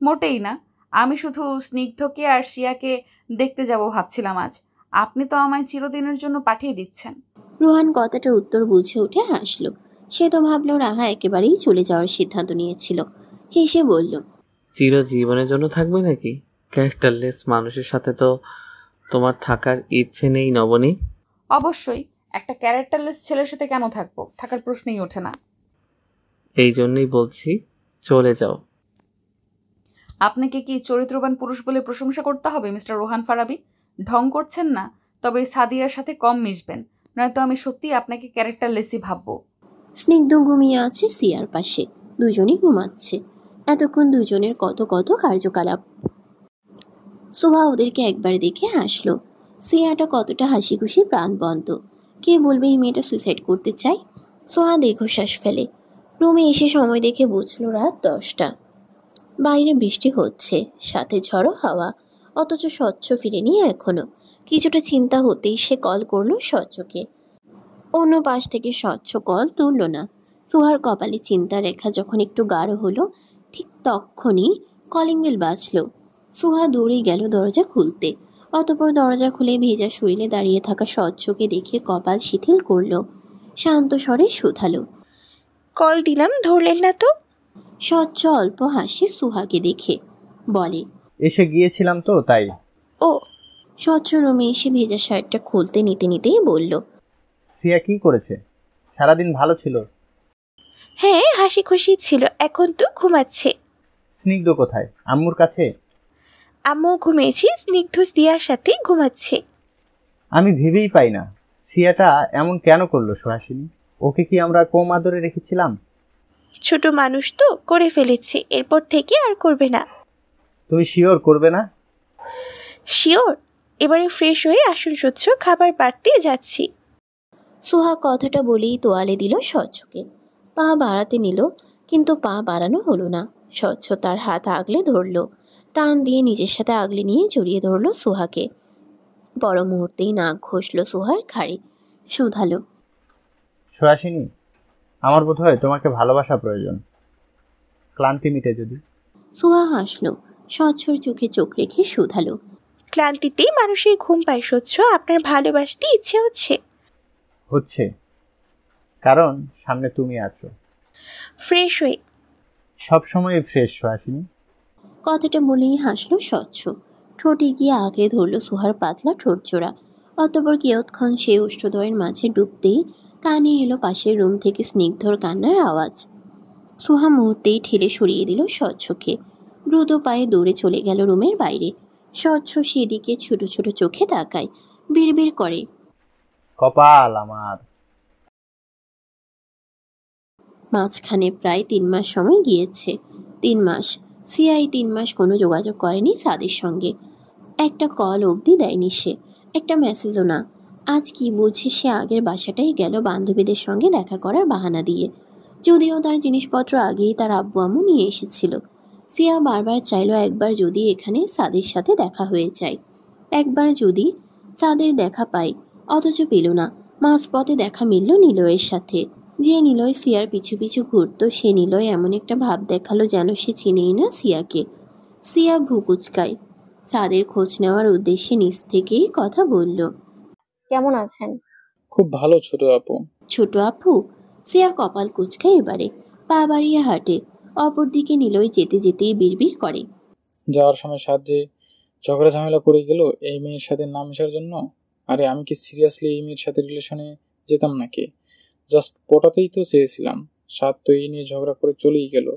মোটেই না, আমি শুধু স্নিগ্ধকে আর শিয়াকে দেখতে যাব ভাবছিলাম আজ। আপনি তো আমায় চিরদিনের জন্য পাঠিয়ে দিচ্ছেন। রোহান কথাটার উত্তর বুঝে উঠে হাসলো। সে তো ভাবলো রাহা একেবারেই চলে যাওয়ার সিদ্ধান্ত নিয়েছিল। হেসে বলল, চিরজীবনের জন্য থাকবে নাকি? ক্যারেক্টারলেস মানুষের সাথে তো তোমার থাকার ইচ্ছে নেই নবনী। অবশ্যই, একটা ক্যারেক্টারলেস ছেলের সাথে কেন থাকবো? থাকার প্রশ্নই ওঠে না। এই জন্যই বলছি চলে যাও। আপনাকে কি চরিত্রবান পুরুষ বলে প্রশংসা করতে হবে মিস্টার রোহান ফারাবি? ঢং করছেন না? তবে সাদিয়ার সাথে কম মিশবেন, নয়তো আমি সত্যিই আপনাকে ক্যারেক্টারলেসই ভাববো। স্নিগ্ধ ঘুমিয়ে আছে সিয়ার পাশে। দুজনই ঘুমাচ্ছে। এতক্ষণ দুজনের কত কত কার্যকলাপ। সোহা ওদেরকে একবার দেখে হাসলো। সিয়াটা কতটা হাসি খুশি প্রাণবন্ত। কে বলবে এই মেয়েটা সুইসাইড করতে চায়? সোহা দীর্ঘশ্বাস ফেলে। রুমে এসে সময় দেখে বুঝলো রাত 10টা। বাইরে বৃষ্টি হচ্ছে, সাথে ঝড়ো হাওয়া, অথচ স্বচ্ছ ফিরেনি এখনো। কিছুটা চিন্তা হতেই সে কল করলো স্বচ্ছকে। অন্য পাশ থেকে স্বচ্ছ কল তুলল না। সোহার কপালে চিন্তা রেখা যখন একটু গাঢ় হলো, ঠিক তখনই কলিং বেল বাজলো। সোহা দৌড়ে গেল দরজা খুলতে। অতঃপর দরজা খুলে ভেজা শরীরে দাঁড়িয়ে থাকা স্বচ্ছকে দেখে কপাল শিথিল করলো। শান্ত স্বরে শুধালো, কল দিলাম, ধরলেন না তো? স্বচ্ছ অল্প হাসি সুহাকে দেখে বলে, এসে গিয়েছিলাম তো তাই। ও। স্বচ্ছ রুমে এসে ভেজা শার্টটা খুলতে নিতে নিতেই বলল, সিয়া কি করেছে? সারাদিন ভালো ছিল। হ্যাঁ, হাসি খুশি ছিল, এখন তো ঘুমাচ্ছে। স্নিগ্ধ কোথায়? আম্মুর কাছে? আম্মু ঘুমিয়েছি, স্নিগ্ধ সিয়ার সাথে ঘুমাচ্ছে। আমি ভেবেই পাই না সিয়াটা এমন কেন করলো সুহাসিনী। ওকে কি আমরা কম আদরে রেখেছিলাম? ছোট মানুষ তো, করে ফেলেছে, এরপর থেকে আর করবে না। তুমি শিওর করবে না? শিওর। এবারে ফ্রেশ হয়ে আসুন স্বচ্ছ, খাবার বাড়তে যাচ্ছি। সুহা কথাটা বলেই তোয়ালে দিল স্বচ্ছকে। পা বাড়াতে নিল, কিন্তু পা বাড়ানো হলো না। স্বচ্ছ তার হাত আগলে ধরল, টান দিয়ে নিজের সাথে আগলে নিয়ে জড়িয়ে ধরল সুহাকে। পর মুহূর্তেই নাক ঘষল সুহার ঘাড়ে, শুধালো, সুহাসিনী, আমার বোধ হয় তোমাকে ভালোবাসা প্রয়োজন, ক্লান্তি মিটে যদি। সুহা হাসল, স্বচ্ছর চোখে চোখ রেখে শুধালো, ক্লান্তিতেই মানুষের ঘুম পায় স্বচ্ছ, আপনার ভালোবাসতে ইচ্ছে হচ্ছে? হচ্ছে, কারণ সামনে তুমি আছো। ফ্রেশ হয়ে সবসময় ফ্রেশ সুহাসিনী। কথাটা বলেই হাসলো স্বচ্ছ। ঠোঁটে গিয়ে আঁকড়ে ধরল সুহার পাতলা ঠোঁট জোড়া। অতঃপর কিয়ৎক্ষণ সে উষ্ঠদয়ের মাঝে ডুবতেই কানে এলো পাশের রুম থেকে স্নিগ্ধর কান্নার আওয়াজ। সুহা মুহূর্তেই ঠেলে সরিয়ে দিল স্বচ্ছকে। দ্রুত পায়ে দৌড়ে চলে গেল রুমের বাইরে। স্বচ্ছ সেদিকে ছোট ছোট চোখে তাকায়, বিড়বিড় করে, কপাল আমার। মাঝখানে প্রায় 3 মাস সময় গিয়েছে। 3 মাস সিআই 3 মাস কোনো যোগাযোগ করেনি সাদের সঙ্গে। একটা কল অবধি দেয়নি সে, একটা মেসেজও না। আজ কি বুঝে সে আগের বাসাটাই গেল বান্ধবীদের সঙ্গে দেখা করার বাহানা দিয়ে। যদিও তার জিনিসপত্র আগেই তার আব্বু আম্মু নিয়ে এসেছিল। সিয়া বারবার চাইলো একবার যদি এখানে সাদের সাথে দেখা হয়ে যায়, একবার যদি সাদের দেখা পায়, অথচ পেল না। মাঝপথে দেখা মিলল নিলয়ের সাথে। যে নিলয় সিয়ার পিছু পিছু ঘুরতো, সে নিলয় এমন একটা ভাব দেখালো যেন সে চিনেই না সিয়াকে। সিয়া ভুকুচকায়। সাদের খোঁজ নেওয়ার উদ্দেশ্যে নিজ থেকেই কথা বলল, কেমন আছেন? খুব ভালো ছোট আপু। ছোট আপু? সিয়া কপাল কুচকায় এবারে, পা বাড়িয়ে হাঁটে। অপরদিকে নিলয় যেতে যেতেই বিড়বিড় করে, যাওয়ার সময় সাহায্যে ঝগড়া ঝামেলা করে গেল এই মেয়ের সাথে নাম মেশার জন্য। আরে আমি কি সিরিয়াসলি এই মেয়ের সাথে রিলেশনে যেতাম নাকি? জাস্ট পটাতেই তো চেয়েছিলাম। সাদ তো এই নিয়ে ঝগড়া করে চলেই গেল।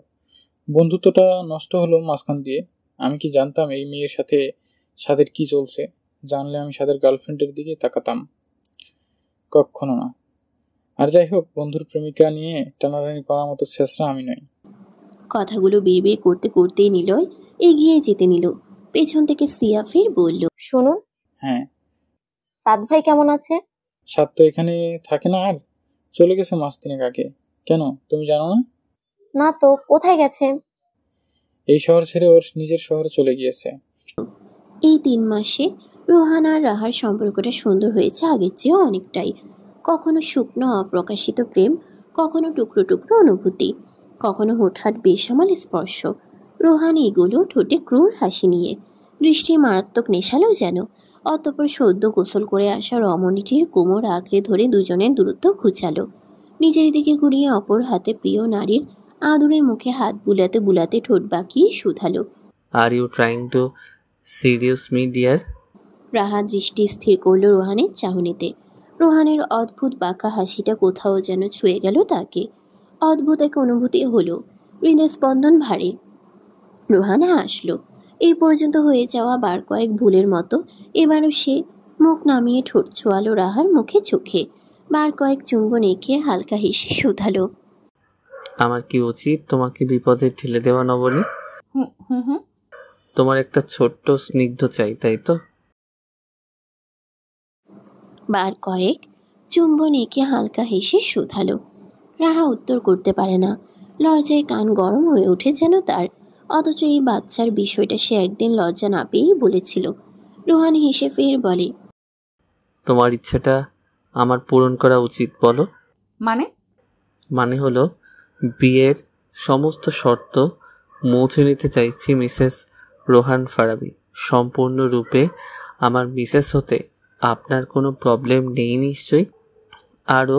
বন্ধুত্বটা নষ্ট হলো মাঝখান দিয়ে। আমি কি জানতাম এই মেয়ের সাথে সাদের কি চলছে? জানলে আমি সাদের গার্লফ্রেন্ডের দিকে তাকাতাম? কখনো না। আর যাই হোক, বন্ধুর প্রেমিকা নিয়ে টানাটানি করার মতো শেষরা আমি নই। কথাগুলো বিড়বিড় করতে করতেই নিলয় এগিয়ে যেতে নিল। পেছন থেকে সিয়া ফের বলল, শুনুন। হ্যাঁ। সাদ ভাই কেমন আছে? সাদ তো এখানে থাকে না, আর চলে গেছে মাস 3 আগে। কেন, তুমি জানো না? না তো, কোথায় গেছে? এই শহর ছেড়ে ওর নিজের শহরে চলে গিয়েছে। এই 3 মাসে রোহান আর রাহার সম্পর্কটা সুন্দর হয়েছে আগের চেয়েও অনেকটাই। কখনো শুকনো অপ্রকাশিত প্রেম, কখনো টুকরো টুকরো অনুভূতি, কখনো হুটহাট বেসামাল স্পর্শ। রোহান এগুলো ঠোঁটে ক্রূর হাসি নিয়ে, দৃষ্টি মারাত্মক নেশালো যেন। অতঃপর সদ্য গোসল করে আসা রমণীটির কোমর আঁকড়ে ধরে দুজনের দূরত্ব ঘুচালো। নিজের দিকে ঘুরিয়ে অপর হাতে প্রিয় নারীর আদুরে মুখে হাত বুলাতে বুলাতে ঠোঁট বাঁকিয়ে শুধালো, are you trying to serious me dear? Raha দৃষ্টি স্থির করল রোহানের চাহনিতে। রোহানের অদ্ভুত বাঁকা হাসিটা কোথাও যেন ছুঁয়ে গেল তাকে। অদ্ভুত এক অনুভূতি হলো, হৃদস্পন্দন ভারী। রোহান হাসলো। এই পর্যন্ত হয়ে যাওয়া বার কয়েক ভুলের মতো এবারও সে মুখ নামিয়ে ঠোঁট ছোঁয়ালো রাহার মুখে চোখে। বার কয়েক চুম্বন এঁকে হালকা হেসে শুধালো, আমার কি উচিত তোমাকে বিপদে ঠেলে দেওয়া নবনী? তোমার একটা ছোট্ট স্নিগ্ধ চাই, তাই তো? বার কয়েক চুম্বন এঁকে হালকা হেসে শুধালো। রাহা উত্তর করতে পারে না। লজ্জায় কান গরম হয়ে ওঠে যেন তার। অথচ এই বাচ্চার বিষয়টা সে একদিন লজ্জা না পেয়েই বলেছিল। রোহান হেসে ফের বলে, তোমার ইচ্ছাটা আমার পূরণ করা উচিত বলো? মানে হলো বিয়ের সমস্ত শর্ত মুছে নিতে চাইছি মিসেস রোহান ফারাবি। সম্পূর্ণরূপে আমার মিসেস হতে আপনার কোনো প্রবলেম নেই নিশ্চয়ই? আরও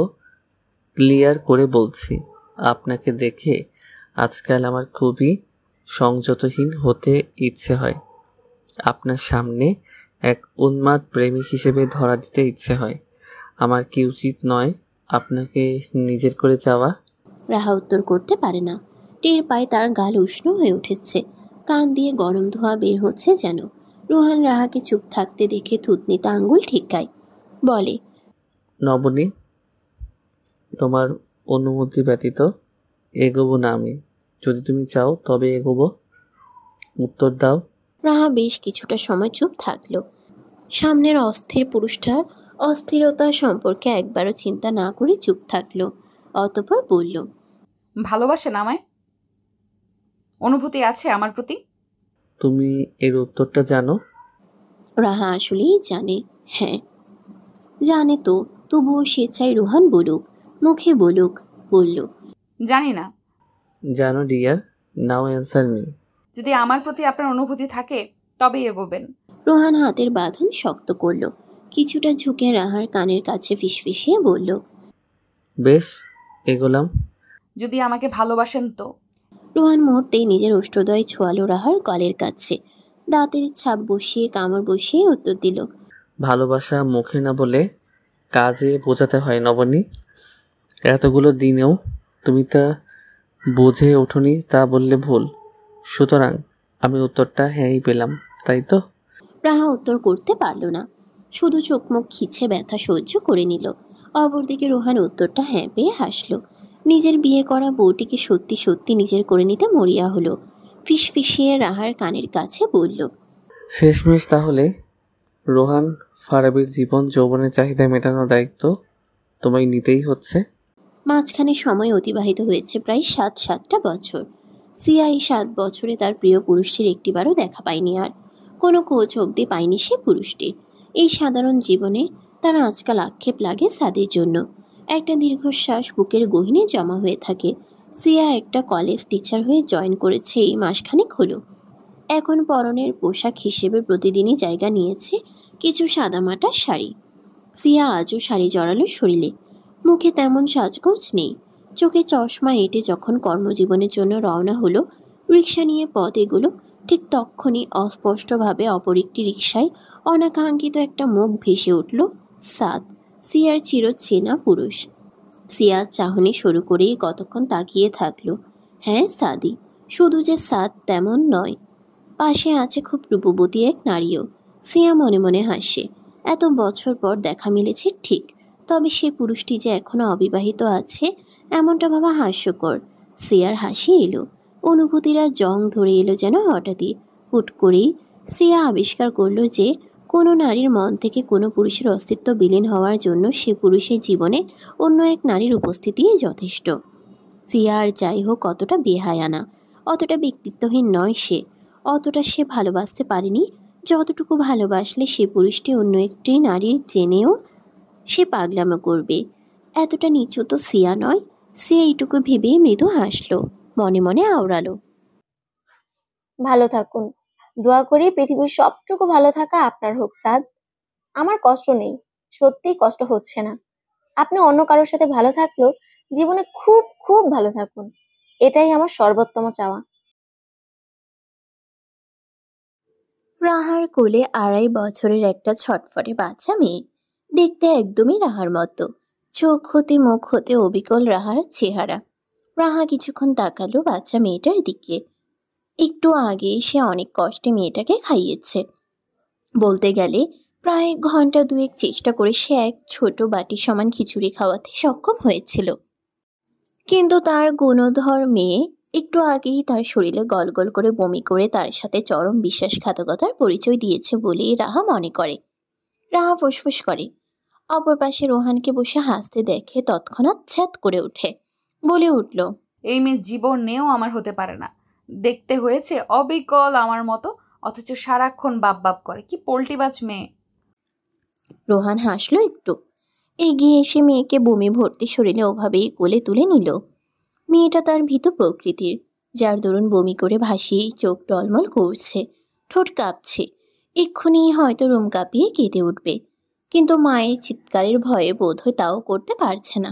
ক্লিয়ার করে বলছি, আপনাকে দেখে আজকাল আমার খুবই সংযতহীন হতে ইচ্ছে হয়। আপনার সামনে এক উন্মাদ প্রেমিক হিসেবে ধরা দিতে ইচ্ছে হয়। আমার কি উচিত নয় আপনাকে নিজের করে যাওয়া? রাহা উত্তর করতে পারে না। টের পায় তার গাল উষ্ণ হয়ে উঠেছে, কান দিয়ে গরম ধোঁয়া বের হচ্ছে যেন। রোহান রাহাকে চুপ থাকতে দেখে থুতনিতে আঙ্গুল ঠিকায়, বলে, নবনী, তোমার অনুমতি ব্যতীত এগোবো না আমি। যদি তুমি চাও তবে এগোবো। উত্তর দাও। রাহা বেশ কিছুটা সময় চুপ থাকলো। সামনের অস্থির পুরুষটার অস্থিরতা সম্পর্কে একবারও চিন্তা না করে চুপ থাকলো। অতঃপর বলল, ভালোবাসেন আমায়? অনুভূতি আছে আমার প্রতি? তুমি এর উত্তরটা জানো? রাহা আসলেই জানে। হ্যাঁ জানে তো, তবুও সে চাই রোহান বলুক, মুখে বলুক। বলল, জানি না। জানো ডিয়ার, নাও অ্যান্সার মি। যদি আমার প্রতি আপনার অনুভূতি থাকে তবেই এগোবেন। রোহান হাতের বাঁধন শক্ত করলো। কিছুটা ঝুঁকে রাহার কানের কাছে ফিসফিসিয়ে বলল, বেশ, এগোলাম। যদি আমাকে ভালোবাসেন তো। রোহান মুহূর্তেই নিজের অষ্টদয় ছোয়ালো রাহার গলের কাছে, দাঁতের ছাপ বসিয়ে কামড় বসিয়ে উত্তর দিল, ভালোবাসা মুখে না বলে কাজে বোঝাতে হয় নবনী। এতগুলো দিনেও তুমি তা বুঝে ওঠোনি, তা বললে ভুল। সুতরাং আমি উত্তরটা হ্যাঁই পেলাম, তাই তো? রাহা উত্তর করতে পারল না, শুধু চোখ মুখ খিচে ব্যথা সহ্য করে নিল। অপরদিকে রোহান উত্তরটা হ্যাঁ পেয়ে হাসল। নিজের বিয়ে করা বউটিকে সত্যি সত্যি নিজের করে নিতে মরিয়া হলো। ফিসফিসিয়ে রাহার কানের কাছে বলল, শেষমেশ তাহলে রোহান ফারাবির জীবন যৌবনের চাহিদা মেটানোর দায়িত্ব তোমায় নিতেই হচ্ছে। মাঝখানে সময় অতিবাহিত হয়েছে প্রায় 7-7টা বছর। সিয়া এই 7 বছরে তার প্রিয় পুরুষটির একটিবারও দেখা পায়নি, আর কোনো খোঁজ অবধি পায়নি সে পুরুষটির। এই সাধারণ জীবনে তার আজকাল আক্ষেপ লাগে সাদের জন্য। একটা দীর্ঘশ্বাস বুকের গহীনে জমা হয়ে থাকে। সিয়া একটা কলেজ টিচার হয়ে জয়েন করেছে এই মাসখানেক হলো। এখন পরনের পোশাক হিসেবে প্রতিদিনই জায়গা নিয়েছে কিছু সাদামাটা শাড়ি। সিয়া আজও শাড়ি জড়ালো শরীরে, মুখে তেমন সাজগোজ নেই। চোখে চশমা এঁটে যখন কর্মজীবনের জন্য রওনা হলো, রিক্সা নিয়ে পথ এগুলো, ঠিক তক্ষণই অস্পষ্টভাবে অপর একটি রিক্সায় অনাকাঙ্ক্ষিত একটা মুখ ভেসে উঠল। সাদ, সিয়ার চিরচেনা পুরুষ। সিয়া চাহনি শুরু করেই কতক্ষণ তাকিয়ে থাকলো। হ্যাঁ, সাদি। শুধু যে সাদ তেমন নয়, পাশে আছে খুব রূপবতী এক নারীও। সিয়া মনে মনে হাসে। এত বছর পর দেখা মিলেছে ঠিক, তবে সে পুরুষটি যে এখনো অবিবাহিত আছে এমনটা ভাবা হাস্যকর। সিয়ার হাসি এলো, অনুভূতিরা জং ধরে এলো যেন হঠাৎই। হুট করেই সিয়া আবিষ্কার করলো যে কোনো নারীর মন থেকে কোনো পুরুষের অস্তিত্ব বিলীন হওয়ার জন্য সে পুরুষের জীবনে অন্য এক নারীর উপস্থিতিই যথেষ্ট। সিয়া আর যাই হোক অতটা বেহায়ানা, অতটা ব্যক্তিত্বহীন নয় সে, অতটা সে ভালোবাসতে পারেনি যতটুকু ভালোবাসলে সে পুরুষটি অন্য একটি নারীর জেনেও সে পাগলামো করবে। এতটা নিচু তো সিয়া নয়। সে এইটুকু ভেবেই মৃদু হাসলো, মনে মনে আওড়ালো, ভালো থাকুন। দোয়া করি পৃথিবীর সবটুকু ভালো থাকা আপনার হোক সাদ। আমার কষ্ট নেই, সত্যিই কষ্ট হচ্ছে না। আপনি অন্য কারোর সাথে ভালো থাকলেও জীবনে খুব খুব ভালো থাকুন, এটাই আমার সর্বোত্তম চাওয়া। রাহার কোলে 2.5 বছরের একটা ছটফটে বাচ্চা মেয়ে, দেখতে একদমই রাহার মতো। চোখ হতে মুখ হতে অবিকল রাহার চেহারা। রাহা কিছুক্ষণ তাকালো বাচ্চা মেয়েটার দিকে। একটু আগে সে অনেক কষ্টে মেয়েটাকে খাইয়েছে। বলতে গেলে প্রায় ঘন্টা 2 চেষ্টা করে সে এক ছোট বাটি সমান খিচুড়ি খাওয়াতে সক্ষম হয়েছিল। কিন্তু তার গুণধর মেয়ে একটু আগেই তার শরীরে গল গল করে বমি করে তার সাথে চরম বিশ্বাসঘাতকতার পরিচয় দিয়েছে বলেই রাহা মনে করে। রাহা ফুসফুস করে। অপর পাশে রোহানকে বসে হাসতে দেখে তৎক্ষণাৎ ছ্যাত করে ওঠে, বলে উঠল, এই মেয়ে জীবনেও আমার হতে পারে না। দেখতে হয়েছে অবিকল আমার মতো, অথচ সারাক্ষণ বাপ বাপ করে। কি পোল্টিবাজ মেয়ে। রোহান হাসলো একটু, এগিয়ে এসে মেয়েকে বমি ভর্তি শরীরে ওভাবেই কোলে তুলে নিল। মেয়েটা তার ভীতু প্রকৃতির, যার দরুন বমি করে ভাসিয়েই চোখ টলমল করছে, ঠোঁট কাঁপছে, এক্ষুনি হয়তো রুম কাঁপিয়ে কেঁদে উঠবে। কিন্তু মায়ের চিৎকারের ভয়ে বোধহয় তাও করতে পারছে না।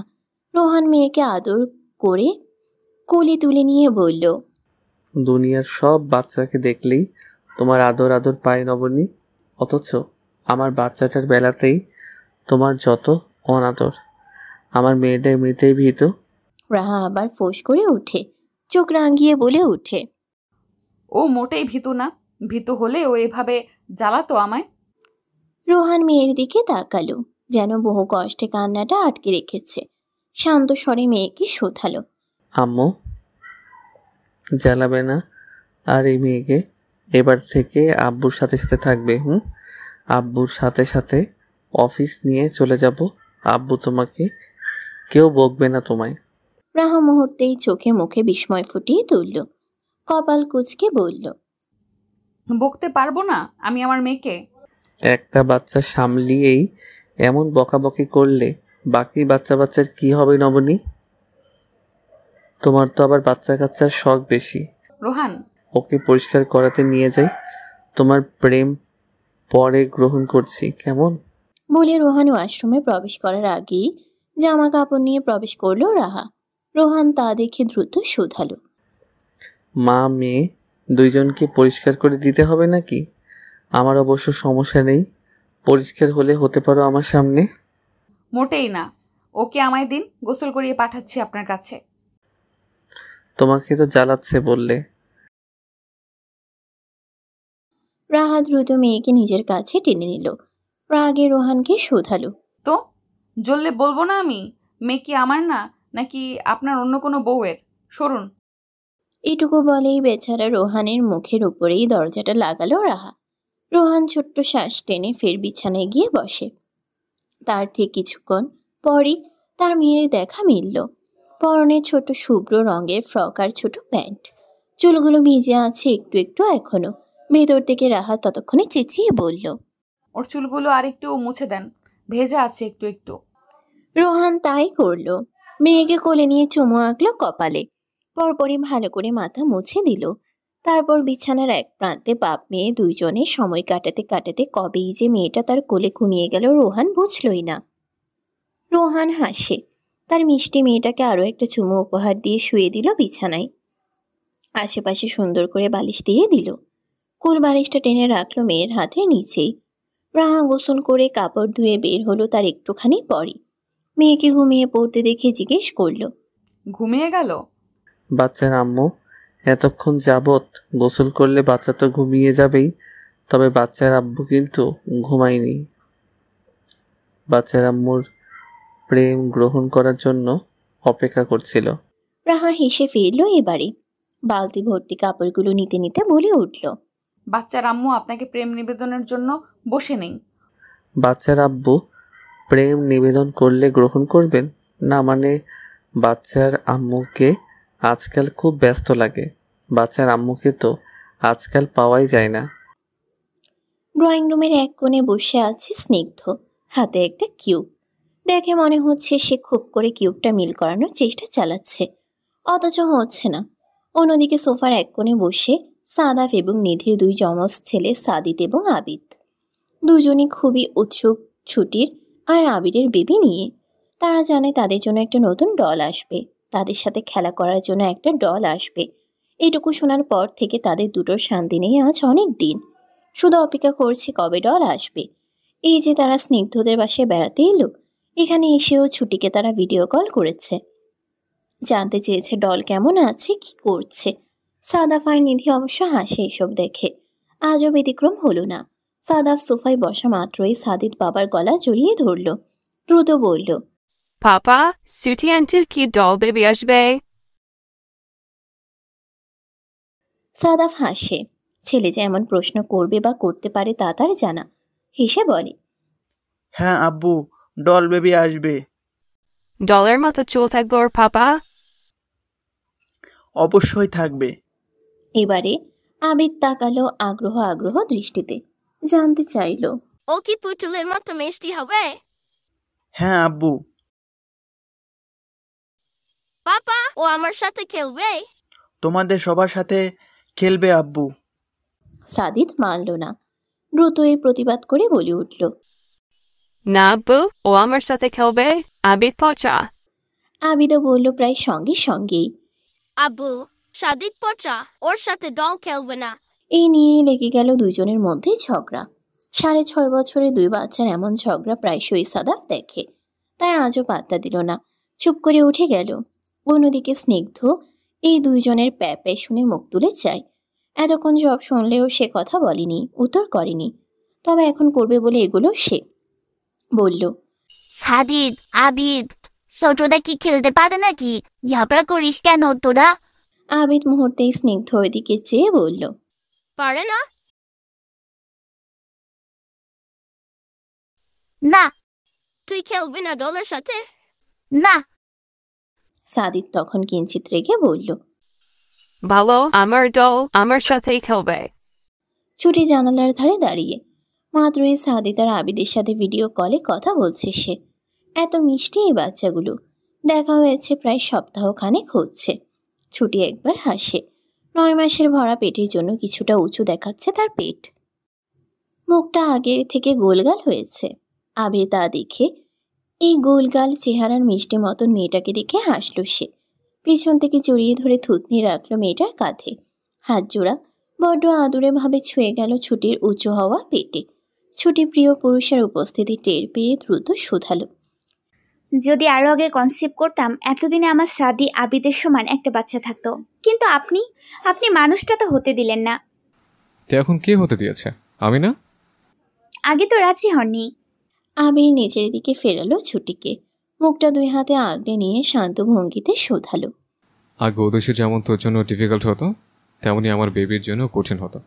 রোহান মেয়েকে আদর করে কোলে তুলে নিয়ে বলল, দুনিয়ার সব বাচ্চাকে দেখলেই তোমার আদর আদর পায় নবনী, অথচ আমার বাচ্চাটার বেলাতেই তোমার যত অনাদর। আমার মেয়েটা এমনিতেই ভীত। রাহা আবার ফোঁস করে উঠে, চোখ রাঙিয়ে বলে উঠে, ও মোটেই ভীতু না। ভীতু হলে ও এভাবে জ্বালাতো আমায়। রোহান মেয়ের দিকে তাকালো, যেন বহু কষ্টে কান্নাটা আটকে রেখেছে। শান্ত স্বরে মেয়েকে শোধালো, আম্মু জ্বালাবে না আর এই মেয়েকে? এবার থেকে আব্বুর সাথে সাথে থাকবে। আব্বুর সাথে সাথে অফিস নিয়ে চলে যাব। আব্বু তোমাকে, কেউ বকবে না তোমায়। রাহা মুহূর্তেই চোখে মুখে বিস্ময় ফুটিয়ে তুলল, কপাল কুঁচকে বলল, বকতে পারবো না আমি আমার মেয়েকে? একটা বাচ্চা সামলিয়েই এমন বকাবকি করলে বাকি বাচ্চার কি হবে নবনী? তোমার তো আবার বাচ্চা কাচ্চার শখ বেশি। রোহান, ওকে পরিষ্কার করাতে নিয়ে যাই। তোমার প্রেম পরে গ্রহণ করছি, কেমন? বলে রোহান ওয়াশরুমে প্রবেশ করার আগেই জামা কাপড় নিয়ে প্রবেশ করলো রাহা। রোহান তা দেখে দ্রুত শোধালো, মা মেয়ে দুইজনকে পরিষ্কার করে দিতে হবে নাকি? আমার অবশ্য সমস্যা নেই, পরিষ্কার হলে হতে পারো আমার সামনে। মোটেই না, ওকে আমায় দিন, গোসল করিয়ে পাঠাচ্ছি আপনার কাছে। তোমাকে তো জ্বালাচ্ছে বললে। রাহা দ্রুত মেয়েকে নিজের কাছে টেনে নিল। রাগে রোহানকে শোধালো, তো জ্বললে বলবো না আমি? মেয়ে কি আমার না, নাকি আপনার অন্য কোনো বউয়ের? সরুন। এটুকু বলেই বেচারা রোহানের মুখের উপরেই দরজাটা লাগালো রাহা। রোহান ছোট্ট শ্বাস টেনে ফের বিছানায় গিয়ে বসে। তার ঠিক কিছুক্ষণ পরই তার মেয়ের দেখা মিলল। পরনে ছোট শুভ্র রঙের ফ্রক আর ছোট প্যান্ট, চুলগুলো ভিজে আছে একটু একটু এখনো। ভেতর থেকে রাহা ততক্ষণে চেঁচিয়ে বলল, ওর চুলগুলো আর একটু মুছে দেন, ভেজা আছে একটু একটু। রোহান তাই করল। মেয়েকে কোলে নিয়ে চুমু আঁকলো কপালে, পরপরই ভালো করে মাথা মুছে দিল। তারপর বিছানার এক প্রান্তে বাপ মেয়ে দুইজনে সময় কাটাতে কাটাতে কবেই যে মেয়েটা তার কোলে ঘুমিয়ে গেল রোহান বুঝলই না। রোহান হাসে, তার মিষ্টি মেয়েটাকে আরো একটা চুমু উপহার দিয়ে শুয়ে দিল বিছানায়। আশেপাশে সুন্দর করে বালিশ দিয়ে দিল। কুল বালিশটা টেনে রাখলো মেয়ের হাতের নিচেই। রাহা গোসল করে কাপড় ধুয়ে বের হলো তার একটুখানি পরই। মেয়েকে ঘুমিয়ে পড়তে দেখে জিজ্ঞেস করলো, ঘুমিয়ে গেল? বাচ্চার আম্মু এতক্ষণ যাবৎ গোসল করলে বাচ্চা তো ঘুমিয়ে যাবেই, তবে বাচ্চার আব্বু কিন্তু ঘুমায়নি। বাচ্চার আম্মুর প্রেম গ্রহণ করার জন্য অপেক্ষা করছিল। রাহা হেসে ফিরল এবারে। বালতি ভর্তি কাপড়গুলো নিতে নিতে বলে উঠল, বাচ্চার আম্মু আপনাকে প্রেম নিবেদনের জন্য বসে নেই। বাচ্চার আব্বু প্রেম নিবেদন করলে গ্রহণ করবেন না? মানে বাচ্চার আম্মুকে আজকাল খুব ব্যস্ত লাগে, বাচ্চার আম্মুকে তো আজকাল পাওয়াই যায় না। ড্রয়িং রুমের এক কোণে বসে আছে স্নিগ্ধ, হাতে একটা কিউব। দেখে মনে হচ্ছে সে খুব করে কিউবটা মিল করানোর চেষ্টা চালাচ্ছে, অথচ হচ্ছে না। অন্যদিকে সোফার এক কোণে বসে সাদাফ এবং নিধির দুই যমজ ছেলে সাদিত এবং আবিদ। দুজনই খুবই উৎসুক ছুটির আর আবিরের বেবি নিয়ে। তারা জানে তাদের জন্য একটা নতুন ডল আসবে, তাদের সাথে খেলা করার জন্য একটা ডল আসবে। এটুকু শোনার পর থেকে তাদের দুটোর শান্তি নেই আজ অনেক দিন। শুধু অপেক্ষা করছে কবে ডল আসবে। এই যে তারা স্নিগ্ধদের বাসায় বেড়াতে এলো, এখানে এসেও ছুটিকে তারা ভিডিও কল করেছে, জানতে চেয়েছে ডল কেমন আছে, কি করছে। সাদাফ আর নিধি অবশ্য হাসে এসব দেখে। আজও ব্যতিক্রম হলো না। সাদাফ সোফায় বসা মাত্রই সাদিত বাবার গলা জড়িয়ে ধরল, দ্রুত বলল, পাপা, সুটি আন্টির কি ডল বেবি আসবে? সাদাফ হাসে। ছেলে যে এমন প্রশ্ন করবে বা করতে পারে তা তার জানা। হেসে বলে, হ্যাঁ আব্বু, ডল বেবি আসবে। ডলের মতো চুল থাকবে ওর পাপা? অবশ্যই থাকবে। এবারে আবিদ তাকালো আগ্রহ আগ্রহ দৃষ্টিতে, জানতে চাইল, ও কি পুতুলের মতো মিষ্টি হবে? হ্যাঁ আব্বু। পাপা, ও আমার সাথে খেলবে? তোমাদের সবার সাথে খেলবে আব্বু। সাদিত মানল না, দ্রুতই প্রতিবাদ করে বলে উঠল, না আব্বু, ও আমার সাথে খেলবে। আবিদ পচা। আবিদও বলল প্রায় সঙ্গে সঙ্গেই, আব্বু, সাদিক পচা, ওর সাথে ডল খেলবে না। এই নিয়েই লেগে গেল দুজনের মধ্যে ঝগড়া। 6.5 বছরে দুই বাচ্চার এমন ঝগড়া প্রায়শই সাদাফ দেখে, তাই আজও পাত্তা দিল না, চুপ করে উঠে গেল। অন্যদিকে স্নিগ্ধ এই দুইজনের প্যাপে শুনে মুখ তুলে চায়। এতক্ষণ সব শুনলেও সে কথা বলেনি, উত্তর করেনি, তবে এখন করবে বলে এগুলো সে বলল, সাদিক, আবিদ, ছোটরা কি খেলতে পারে নাকি? ঝগড়া করিস কেন তোরা? আবিদ মুহূর্তেই স্নিগ্ধর দিকে চেয়ে বলল, পারে না? না। তুই খেলবি না ডলের সাথে? না। সাদিত তখন কিঞ্চিত রেগে বলল, ভালো, আমার ডল আমার সাথেই খেলবে। ছুটি জানালার ধারে দাঁড়িয়ে মাত্রই সাদিত আর আবিদের সাথে ভিডিও কলে কথা বলছে সে। এত মিষ্টি এই বাচ্চাগুলো, দেখা হয়েছে প্রায় সপ্তাহখানেক হচ্ছে। ছুটি একবার হাসে, 9 মাসের ভরা পেটের জন্য কিছুটা উঁচু দেখাচ্ছে তার পেট। মুখটা আগের থেকে গোলগাল হয়েছে। আবির তা দেখে এই গোলগাল চেহারার মিষ্টি মতন মেয়েটাকে দেখে হাসল সে। পিছন থেকে জড়িয়ে ধরে থুতনি রাখলো মেয়েটার কাঁধে। হাত জোড়া বড্ড আদুরে ভাবে ছুঁয়ে গেল ছুটির উঁচু হওয়া পেটে। ছুটি প্রিয় পুরুষের উপস্থিতি টের পেয়ে দ্রুত শোধালো, যদি আরো আগে কনসিভ করতাম এতদিনে আমার সাদি আবিদের সমান একটা বাচ্চা থাকতো, কিন্তু আপনি মানুষটা তো হতে দিলেন না। তো এখন কে হতে দিয়েছে? আমি না? আগে তো রাজি হননি। আবির নিজের দিকে ফেরালো ছুটিকে, মুখটা 2 হাতে আগলে নিয়ে শান্ত ভঙ্গিতে শোধালো, আগে ওদেশে যেমন তোর জন্য ডিফিকাল্ট হতো তেমনই আমার বেবির জন্য কঠিন হতো।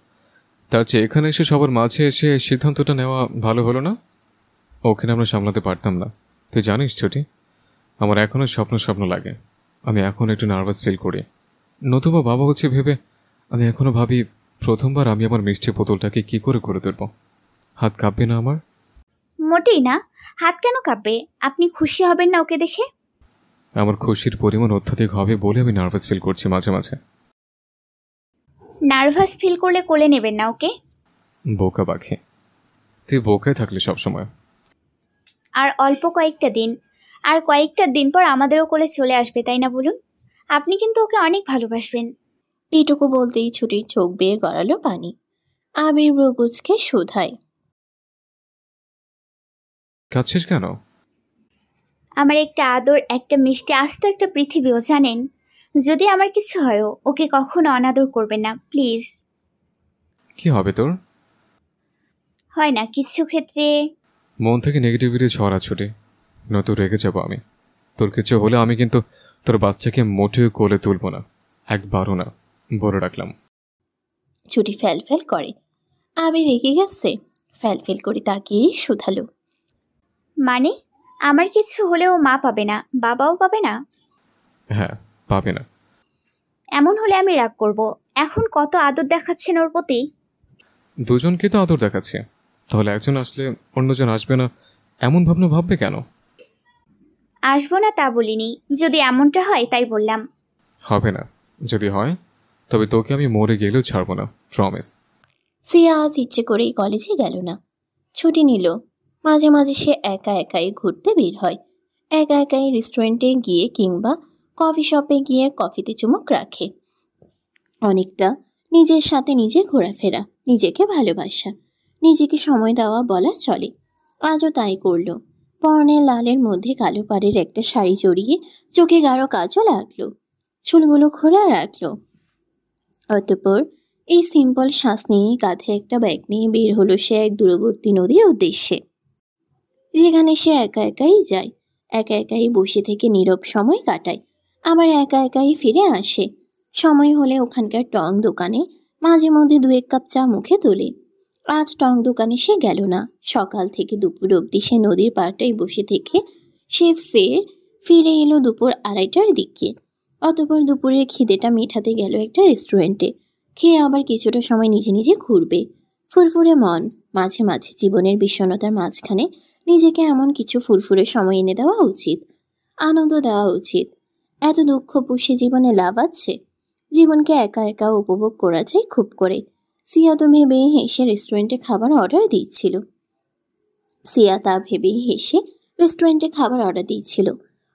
তার চেয়ে এখানে এসে সবার মাঝে এসে সিদ্ধান্তটা নেওয়া ভালো হলো না? ওখানে আমরা সামলাতে পারতাম না। তুই জানিস ছুটি, আমার এখনও স্বপ্ন লাগে। আমি এখন একটু নার্ভাস ফিল করি। নতুবা বাবা হচ্ছে ভেবে আমি এখনও ভাবি প্রথমবার আমি আমার মিষ্টি বোতলটাকে কী করে তুলব। হাত কাঁপবে না আমার? মোটেই না। হাত কেন কাঁপবে? আপনি খুশি হবেন না ওকে দেখে? আমার খুশির পরিমাণ অত্যাধিক হবে বলে আমি নার্ভাস ফিল করছি মাঝে মাঝে। নার্ভাস ফিল করলে কোলে নেবেন না ওকে। বোকা বাঘে, তুই বোকায় থাকলে সবসময়। আর অল্প কয়েকটা দিন পর আমাদেরও কোলে চলে আসবে, তাই না বলুন? আপনি কিন্তু ওকে অনেক ভালোবাসবেন। এইটুকু বলতেই ছুটির চোখ বেয়ে গড়ালো পানি। আবির ব্রুগুজকে শোধায়, কাঁদছিস কেন? আমার একটা আদর, একটা মিষ্টি, আস্ত একটা পৃথিবীও জানেন। যদি আমার কিছু হয়ও ওকে কখনো অনাদর করবেন না প্লিজ। কি হবে তোর? হয় না কিছু ক্ষেত্রে। মন থেকে নেগেটিভিটি ঝরা ছুটি, নয়তো রেগে যাবো আমি। তোর কিছু হলে আমি কিন্তু তোর বাচ্চাকে মোটেও কোলে তুলব না, একবারও না, বলে রাখলাম। ছুটি ফ্যাল করে। আবির রেগে গেছে। ফ্যাল করে তাকিয়ে শোধালো, মানে আমার কিছু হলেও মা পাবে না, বাবাও পাবে না? হ্যাঁ, পাবে না। এমন হলে আমি রাগ করব। এখন কত আদর দেখাচ্ছেন ওর প্রতি। দুজনকে তো আদর দেখাচ্ছে, তাহলে একজন আসলে অন্যজন আসবে না এমন ভাববে কেন? আসবো না তা বলিনি, যদি এমনটা হয় তাই বললাম। হবে না। যদি হয় তবে তোকে আমি মরে গেলেও ছাড়বো না, প্রমিস। সিয়া আজ ইচ্ছে করেই কলেজে গেল না, ছুটি নিল। মাঝে মাঝে সে একাই ঘুরতে বের হয়। একাই রেস্টুরেন্টে গিয়ে কিংবা কফি শপে গিয়ে কফিতে চুমুক রাখে। অনেকটা নিজের সাথে নিজে ঘোরাফেরা, নিজেকে ভালোবাসা, নিজেকে সময় দেওয়া বলা চলে। আজও তাই করল। পরনে লালের মধ্যে কালো পাড়ের একটা শাড়ি জড়িয়ে চোখে গাঢ় কাজল আঁকলো, চুলগুলো খোলা রাখলো। অতঃপর এই সিম্পল শ্বাস নিয়ে কাঁধে একটা ব্যাগ নিয়ে বের হলো সে এক দূরবর্তী নদীর উদ্দেশ্যে, যেখানে সে একাই যায়, একাই বসে থেকে নীরব সময় কাটায়, আবার একাই ফিরে আসে। সময় হলে ওখানকার টং দোকানে মাঝে মধ্যে 2-1 কাপ চা মুখে তোলে। আজ টং দোকানে সে গেল না। সকাল থেকে দুপুর অবধি সে নদীর পাড়টায় বসে থেকে সে ফিরে এলো দুপুর 2:30টার দিকে। অতঃপর দুপুরের খিদেটা মেটাতে গেল একটা রেস্টুরেন্টে। খেয়ে আবার কিছুটা সময় নিজে ঘুরবে। ফুরফুরে মন, মাঝে মাঝে জীবনের বিষণ্ণতার মাঝখানে নিজেকে এমন কিছু ফুরফুরে সময় এনে দেওয়া উচিত, আনন্দ দেওয়া উচিত। এত দুঃখ পুষে জীবনে লাভ আছে? জীবনকে একা উপভোগ করা যায় খুব করে। সিয়া তো ভেবে হেসে রেস্টুরেন্টে খাবার অর্ডার দিচ্ছিল।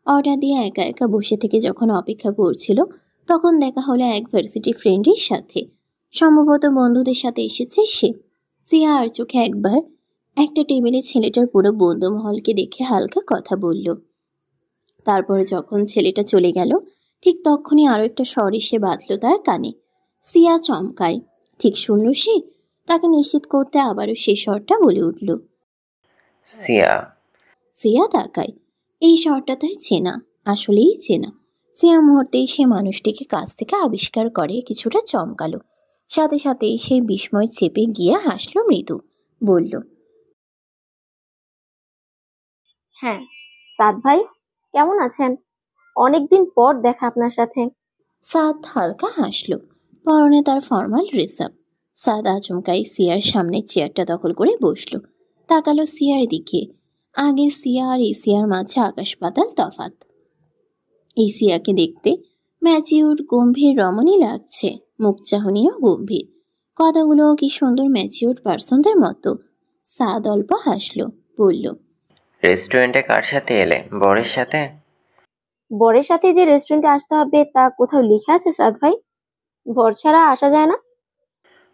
অর্ডার দিয়ে একা বসে থেকে যখন অপেক্ষা করছিল, তখন দেখা হলো এক ভার্সিটি ফ্রেন্ডের সাথে। সম্ভবত বন্ধুদের সাথে এসেছে সে। সিয়া আর চোখে একবার একটা টেবিলে ছেলেটার পুরো বন্ধুমহলকে দেখে হালকা কথা বলল। তারপরে যখন ছেলেটা চলে গেল, ঠিক তখনই আরো একটা স্বর এসে বাঁধল তার কানে। সিয়া চমকায়। ঠিক শুনল সে। তাকে নিশ্চিত করতে আবারও সে স্বরটা বলে উঠল, সিয়া। সিয়া তাকায়। এই স্বরটা তার চেনা, আসলেই চেনা। সিয়া মুহূর্তেই সে মানুষটিকে কাছ থেকে আবিষ্কার করে কিছুটা চমকালো। সাথে সাথেই সেই বিস্ময় চেপে গিয়ে হাসলো মৃদু, বলল, হ্যাঁ সাদ ভাই, কেমন আছেন? অনেকদিন পর দেখা আপনার সাথে। সাদ হালকা হাসলো। পরনে তার ফর্মাল ড্রেস আপ। সাদ আচমকাই সিয়ার সামনে চেয়ারটা দখল করে বসলো। তাকালো সিয়ার দিকে। আগের সিয়া আর এই সিয়ার মাঝে আকাশ পাতাল তফাৎ। এই সিয়াকে দেখতে ম্যাচিউর গম্ভীর রমণী লাগছে, মুখ চাহনিও গম্ভীর, কথাগুলো কি সুন্দর ম্যাচিউর পার্সনদের মতো। সাদ অল্প হাসলো, বলল, রেস্টুরেন্টে কার সাথে এলে? বরের সাথে? বরের সাথে যে রেস্টুরেন্টে আসতে হবে তা কোথাও লেখা আছে সাদ ভাই? বর ছাড়া আসা যায় না?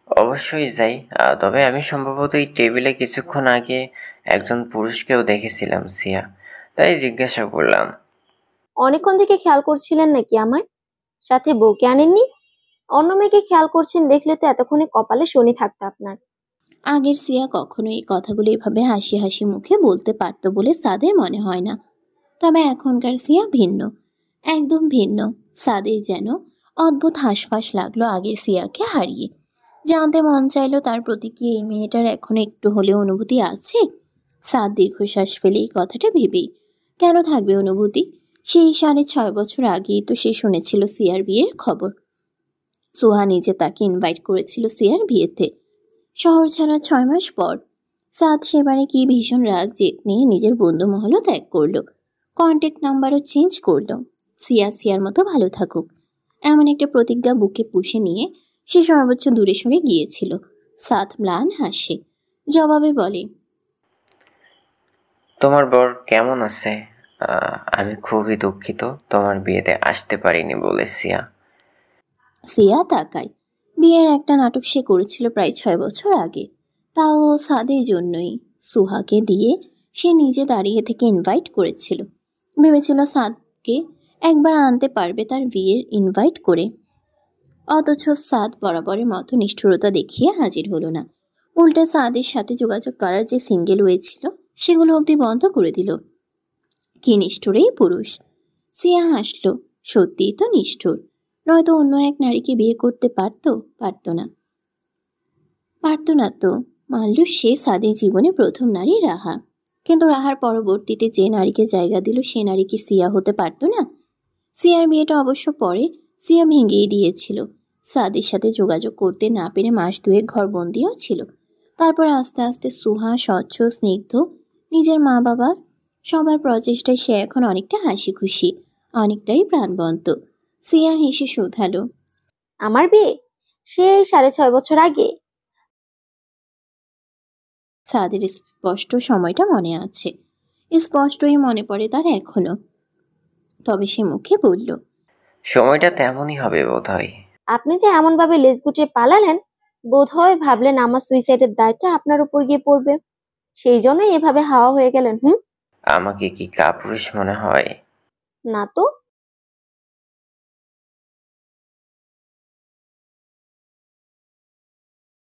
অবশ্যই যাই, তবে আমি সম্ভবত এই টেবিলে কিছুক্ষণ আগে একজন পুরুষকেও দেখেছিলাম সিয়া, তাই জিজ্ঞাসা করলাম। অনেকক্ষণ থেকে খেয়াল করছিলেন নাকি আমায়? সাথে বউকে আনেননি? অন্য মেয়েকে খেয়াল করছেন দেখলে তো এতক্ষণে কপালে শনি থাকতো আপনার। আগের সিয়া কখনো এই কথাগুলো এভাবে হাসি হাসি মুখে বলতে পারতো বলে সাদের মনে হয় না। তবে এখনকার সিয়া ভিন্ন, একদম ভিন্ন। সাদের যেন অদ্ভুত হাসফাস লাগলো আগের সিয়াকে হারিয়ে। জানতে মন চাইলো তার প্রতি কি এই মেয়েটার এখনো একটু হলেও অনুভূতি আছে। সাদ দীর্ঘশ্বাস ফেলে এই কথাটা ভেবেই, কেন থাকবে অনুভূতি? সেই 6.5 বছর আগেই তো সে শুনেছিল সিয়ার বিয়ের খবর। সোহা নিজে তাকে ইনভাইট করেছিল সিয়ার বিয়েতে। শহর ছাড়ার 6 মাস পর সাদ সেবারে কি ভীষণ রাগ জেদ নিয়ে নিজের বন্ধু মহলও ত্যাগ করলো, কন্ট্যাক্ট নাম্বারও চেঞ্জ করলো। সিয়া সিয়ার মতো ভালো থাকুক এমন একটা প্রতিজ্ঞা বুকে পুষে নিয়ে সে সর্বোচ্চ দূরে সরে গিয়েছিল। সাদ ম্লান হাসে, জবাবে বলে, তোমার বর কেমন আছে? আমি খুবই দুঃখিত তোমার বিয়েতে আসতে পারিনি বলে সিয়া। সিয়া তাকায়। বিয়ের একটা নাটক সে করেছিল প্রায় 6 বছর আগে, তাও সাদের জন্যই। সুহাকে দিয়ে সে নিজে দাঁড়িয়ে থেকে ইনভাইট করেছিল, ভেবেছিল সাদকে একবার আনতে পারবে তার বিয়ের ইনভাইট করে। অথচ সাদ বরাবরের মতো নিষ্ঠুরতা দেখিয়ে হাজির হলো না, উল্টে সাদের সাথে যোগাযোগ করার যে সিঙ্গেল ওয়ে ছিল সেগুলো অবধি বন্ধ করে দিল। কি নিষ্ঠুরেই পুরুষ! সিয়া হাসলো, সত্যিই তো নিষ্ঠুর, নয়তো অন্য এক নারীকে বিয়ে করতে পারতো না তো। মানল সে সাদের জীবনে প্রথম নারী রাহা, কিন্তু রাহার পরবর্তীতে যে নারীকে জায়গা দিল সে নারী কি সিয়া হতে পারতো না? সিয়ার বিয়েটা অবশ্য পরে সিয়া ভেঙেই দিয়েছিল। সাদের সাথে যোগাযোগ করতে না পেরে মাস 2 ঘরবন্দিও ছিল। তারপর আস্তে আস্তে সুহা স্বচ্ছ স্নিগ্ধ, নিজের মা বাবা সবার প্রচেষ্টায় সে এখন অনেকটা হাসি খুশি, অনেকটাই প্রাণবন্ত। সিয়া হেসে শোধালো, আমার বিয়ে সেই 6.5 বছর আগে? সাদের স্পষ্ট সময়টা মনে আছে, স্পষ্টই মনে পড়ে তার এখনো। তবে সে মুখে বলল, সময়টা তেমনই হবে বোধহয়। আপনি যে এমন ভাবে লেজ গুটিয়ে পালালেন, বোধহয় ভাবলেন আমার সুইসাইডের দায়টা আপনার উপর গিয়ে পড়বে, সেই জন্যই এভাবে হাওয়া হয়ে গেলেন। আমাকে কি কাপুরুষ মনে হয়? না তো,